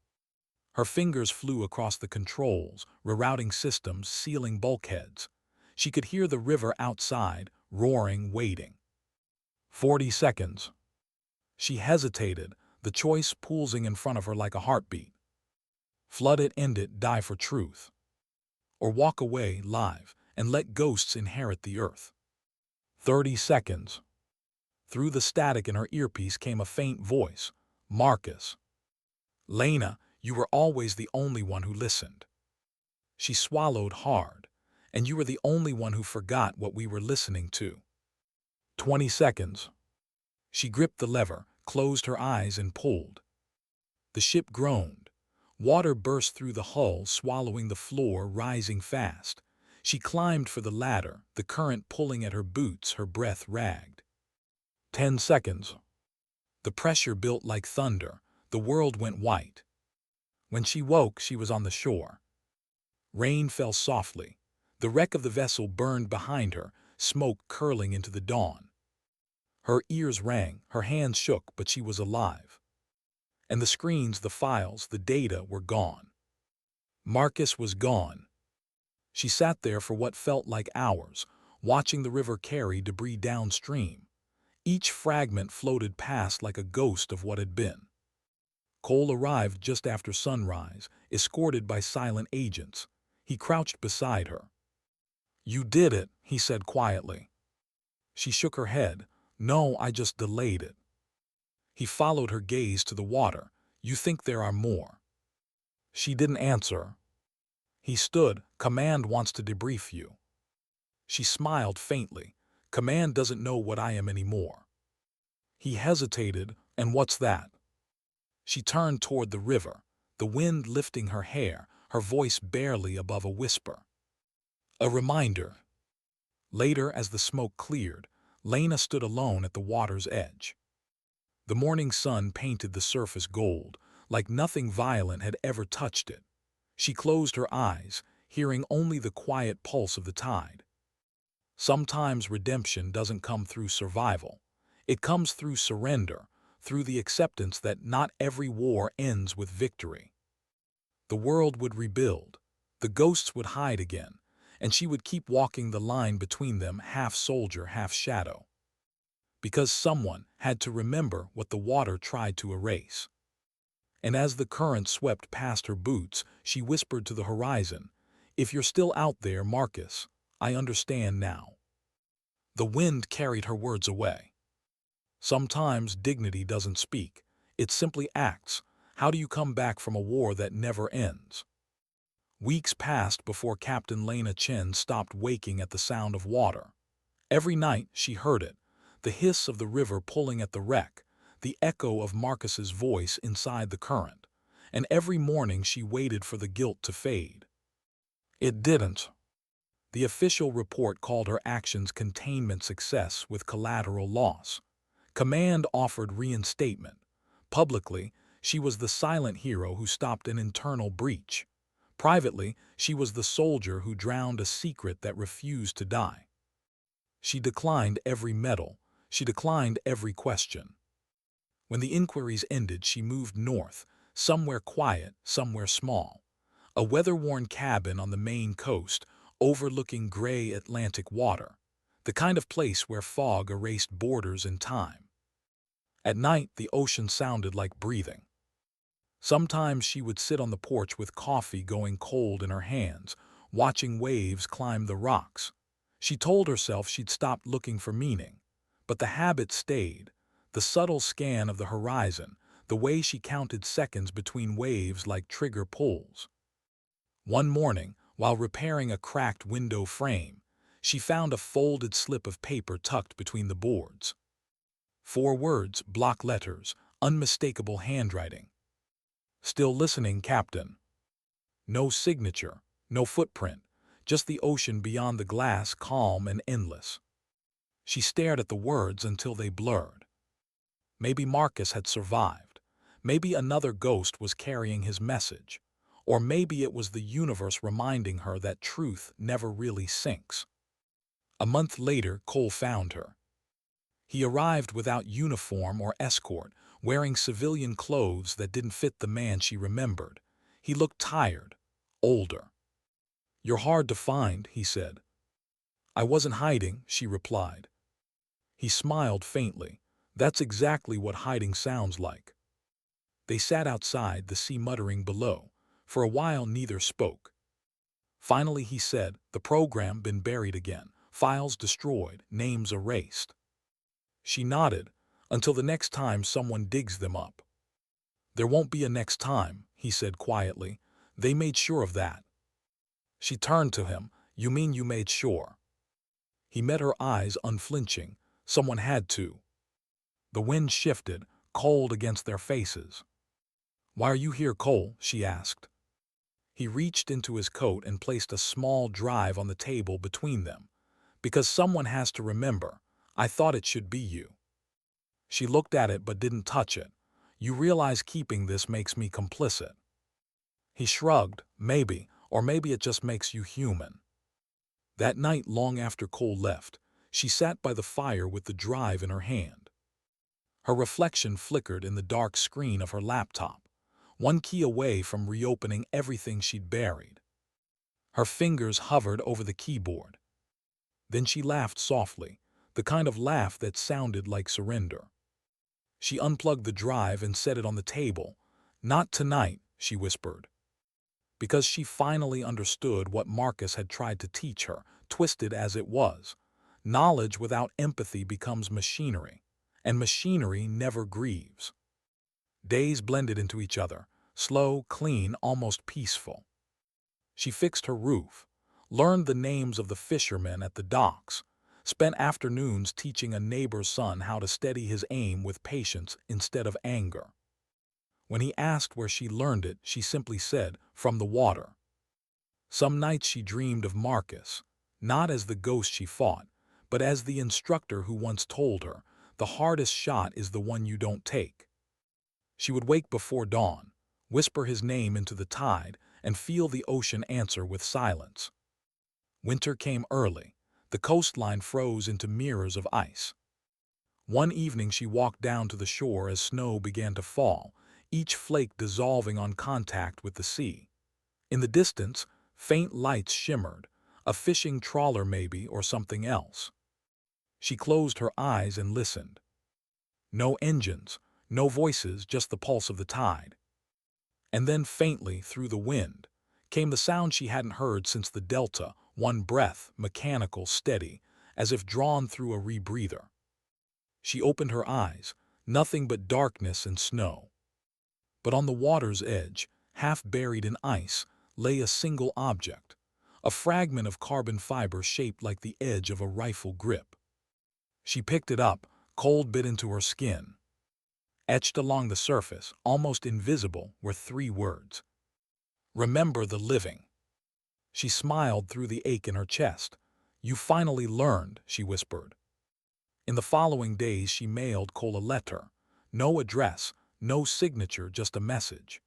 Her fingers flew across the controls, rerouting systems, sealing bulkheads. She could hear the river outside, roaring, waiting. 40 seconds. She hesitated, the choice pulsing in front of her like a heartbeat. Flood it, end it, die for truth. Or walk away, live, and let ghosts inherit the earth. 30 seconds. Through the static in her earpiece came a faint voice. "Marcus." "Lena, you were always the only one who listened." She swallowed hard. "And you were the only one who forgot what we were listening to." 20 seconds. She gripped the lever, closed her eyes, and pulled. The ship groaned. Water burst through the hull, swallowing the floor, rising fast. She climbed for the ladder, the current pulling at her boots, her breath ragged. 10 seconds. The pressure built like thunder. The world went white. When she woke, she was on the shore. Rain fell softly. The wreck of the vessel burned behind her, smoke curling into the dawn. Her ears rang, her hands shook, but she was alive. And the screens, the files, the data were gone. Marcus was gone. She sat there for what felt like hours, watching the river carry debris downstream. Each fragment floated past like a ghost of what had been. Cole arrived just after sunrise, escorted by silent agents. He crouched beside her. "You did it," he said quietly. She shook her head. "No, I just delayed it." He followed her gaze to the water. "You think there are more?" She didn't answer. He stood. "Command wants to debrief you." She smiled faintly. "Command doesn't know what I am anymore." He hesitated. "And what's that?" She turned toward the river, the wind lifting her hair, her voice barely above a whisper. "A reminder." Later, as the smoke cleared, Lena stood alone at the water's edge. The morning sun painted the surface gold, like nothing violent had ever touched it. She closed her eyes, hearing only the quiet pulse of the tide. Sometimes redemption doesn't come through survival. It comes through surrender, through the acceptance that not every war ends with victory. The world would rebuild, the ghosts would hide again, and she would keep walking the line between them, half soldier, half shadow. Because someone had to remember what the water tried to erase. And as the current swept past her boots, she whispered to the horizon, "If you're still out there, Marcus, I understand now." The wind carried her words away. Sometimes dignity doesn't speak, it simply acts. How do you come back from a war that never ends? Weeks passed before Captain Lena Chen stopped waking at the sound of water. Every night she heard it, the hiss of the river pulling at the wreck, the echo of Marcus's voice inside the current, and every morning she waited for the guilt to fade. It didn't. The official report called her actions containment success with collateral loss. Command offered reinstatement. Publicly, she was the silent hero who stopped an internal breach. Privately, she was the soldier who drowned a secret that refused to die. She declined every medal. She declined every question. When the inquiries ended, she moved north, somewhere quiet, somewhere small. A weather-worn cabin on the Maine coast, overlooking gray Atlantic water, the kind of place where fog erased borders and time. At night, the ocean sounded like breathing. Sometimes she would sit on the porch with coffee going cold in her hands, watching waves climb the rocks. She told herself she'd stopped looking for meaning, but the habit stayed, the subtle scan of the horizon, the way she counted seconds between waves like trigger pulls. One morning, while repairing a cracked window frame, she found a folded slip of paper tucked between the boards. 4 words, block letters, unmistakable handwriting. "Still listening, Captain." No signature, no footprint, just the ocean beyond the glass, calm and endless. She stared at the words until they blurred. Maybe Marcus had survived. Maybe another ghost was carrying his message. Or maybe it was the universe reminding her that truth never really sinks. A month later, Cole found her. He arrived without uniform or escort, wearing civilian clothes that didn't fit the man she remembered. He looked tired, older. "You're hard to find," he said. "I wasn't hiding," she replied. He smiled faintly. "That's exactly what hiding sounds like." They sat outside, the sea muttering below. For a while neither spoke. Finally he said, "The program been buried again. Files destroyed, names erased." She nodded, "Until the next time someone digs them up." "There won't be a next time," he said quietly. "They made sure of that." She turned to him. "You mean you made sure?" He met her eyes unflinching. "Someone had to." The wind shifted, cold against their faces. "Why are you here, Cole?" she asked. He reached into his coat and placed a small drive on the table between them. "Because someone has to remember. I thought it should be you." She looked at it but didn't touch it. "You realize keeping this makes me complicit." He shrugged. "Maybe, or maybe it just makes you human." That night, long after Cole left, she sat by the fire with the drive in her hand. Her reflection flickered in the dark screen of her laptop, one key away from reopening everything she'd buried. Her fingers hovered over the keyboard. Then she laughed softly, the kind of laugh that sounded like surrender. She unplugged the drive and set it on the table. "Not tonight," she whispered. Because she finally understood what Marcus had tried to teach her, twisted as it was. Knowledge without empathy becomes machinery, and machinery never grieves. Days blended into each other, slow, clean, almost peaceful. She fixed her roof, learned the names of the fishermen at the docks, spent afternoons teaching a neighbor's son how to steady his aim with patience instead of anger. When he asked where she learned it, she simply said, "From the water." Some nights she dreamed of Marcus, not as the ghost she fought, but as the instructor who once told her, "The hardest shot is the one you don't take." She would wake before dawn, whisper his name into the tide, and feel the ocean answer with silence. Winter came early. The coastline froze into mirrors of ice. One evening she walked down to the shore as snow began to fall, each flake dissolving on contact with the sea. In the distance, faint lights shimmered, a fishing trawler maybe or something else. She closed her eyes and listened. No engines, no voices, just the pulse of the tide. And then faintly, through the wind, came the sound she hadn't heard since the delta, one breath, mechanical, steady, as if drawn through a rebreather. She opened her eyes, nothing but darkness and snow. But on the water's edge, half buried in ice, lay a single object, a fragment of carbon fiber shaped like the edge of a rifle grip. She picked it up, cold bit into her skin. Etched along the surface, almost invisible, were 3 words. Remember the living. She smiled through the ache in her chest. You finally learned, she whispered. In the following days she mailed Cole a letter. No address, no signature, just a message.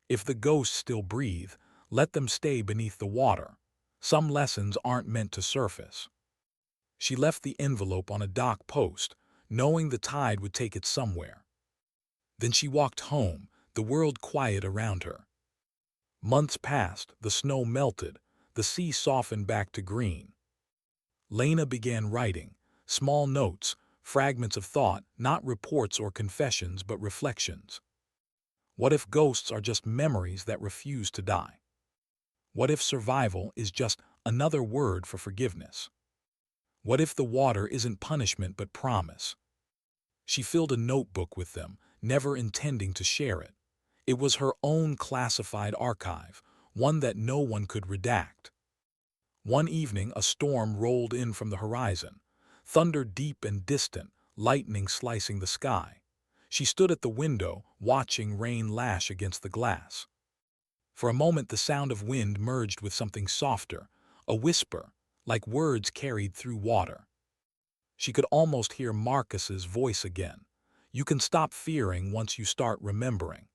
If the ghosts still breathe, let them stay beneath the water. Some lessons aren't meant to surface. She left the envelope on a dock post, knowing the tide would take it somewhere. Then she walked home, the world quiet around her. Months passed, the snow melted, the sea softened back to green. Lena began writing, small notes, fragments of thought, not reports or confessions but reflections. What if ghosts are just memories that refuse to die? What if survival is just another word for forgiveness? What if the water isn't punishment but promise? She filled a notebook with them, never intending to share it. It was her own classified archive, one that no one could redact. One evening a storm rolled in from the horizon, thunder deep and distant, lightning slicing the sky. She stood at the window, watching rain lash against the glass. For a moment the sound of wind merged with something softer, a whisper, like words carried through water. She could almost hear Marcus's voice again. You can stop fearing once you start remembering.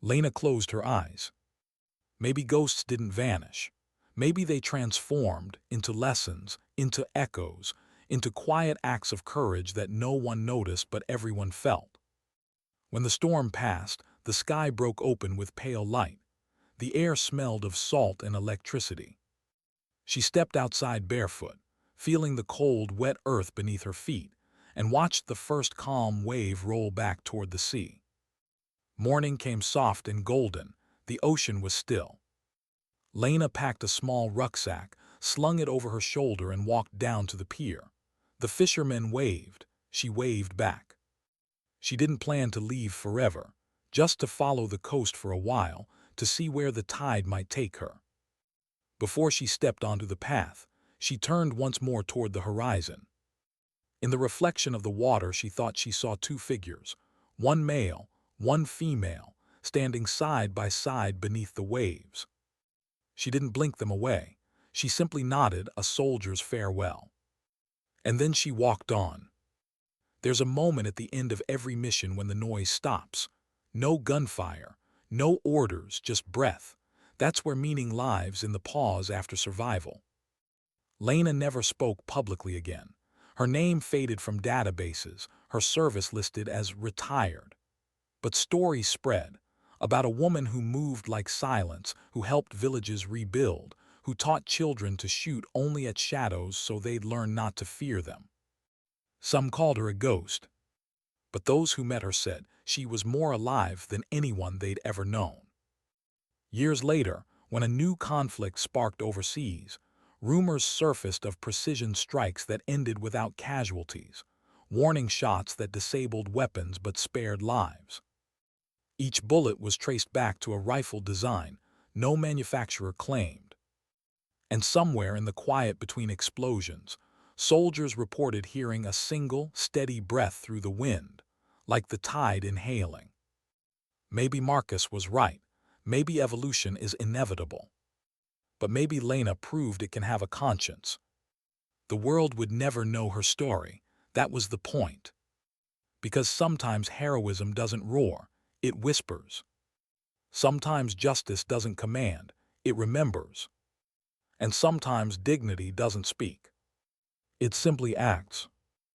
Lena closed her eyes. Maybe ghosts didn't vanish. Maybe they transformed into lessons, into echoes, into quiet acts of courage that no one noticed but everyone felt. When the storm passed, the sky broke open with pale light. The air smelled of salt and electricity. She stepped outside barefoot, feeling the cold, wet earth beneath her feet, and watched the first calm wave roll back toward the sea. Morning came soft and golden. The ocean was still. Lena packed a small rucksack, slung it over her shoulder and walked down to the pier. The fishermen waved. She waved back. She didn't plan to leave forever, just to follow the coast for a while, to see where the tide might take her. Before she stepped onto the path, she turned once more toward the horizon. In the reflection of the water she thought she saw 2 figures, one male, one female, standing side by side beneath the waves. She didn't blink them away. She simply nodded a soldier's farewell. And then she walked on. There's a moment at the end of every mission when the noise stops. No gunfire, no orders, just breath. That's where meaning lives, in the pause after survival. Lena never spoke publicly again. Her name faded from databases, her service listed as retired. But stories spread about a woman who moved like silence, who helped villages rebuild, who taught children to shoot only at shadows so they'd learn not to fear them. Some called her a ghost, but those who met her said she was more alive than anyone they'd ever known. Years later, when a new conflict sparked overseas, rumors surfaced of precision strikes that ended without casualties, warning shots that disabled weapons but spared lives. Each bullet was traced back to a rifle design no manufacturer claimed. And somewhere in the quiet between explosions, soldiers reported hearing a single, steady breath through the wind, like the tide inhaling. Maybe Marcus was right. Maybe evolution is inevitable. But maybe Lena proved it can have a conscience. The world would never know her story. That was the point. Because sometimes heroism doesn't roar, it whispers. Sometimes justice doesn't command, it remembers. And sometimes dignity doesn't speak. It simply acts.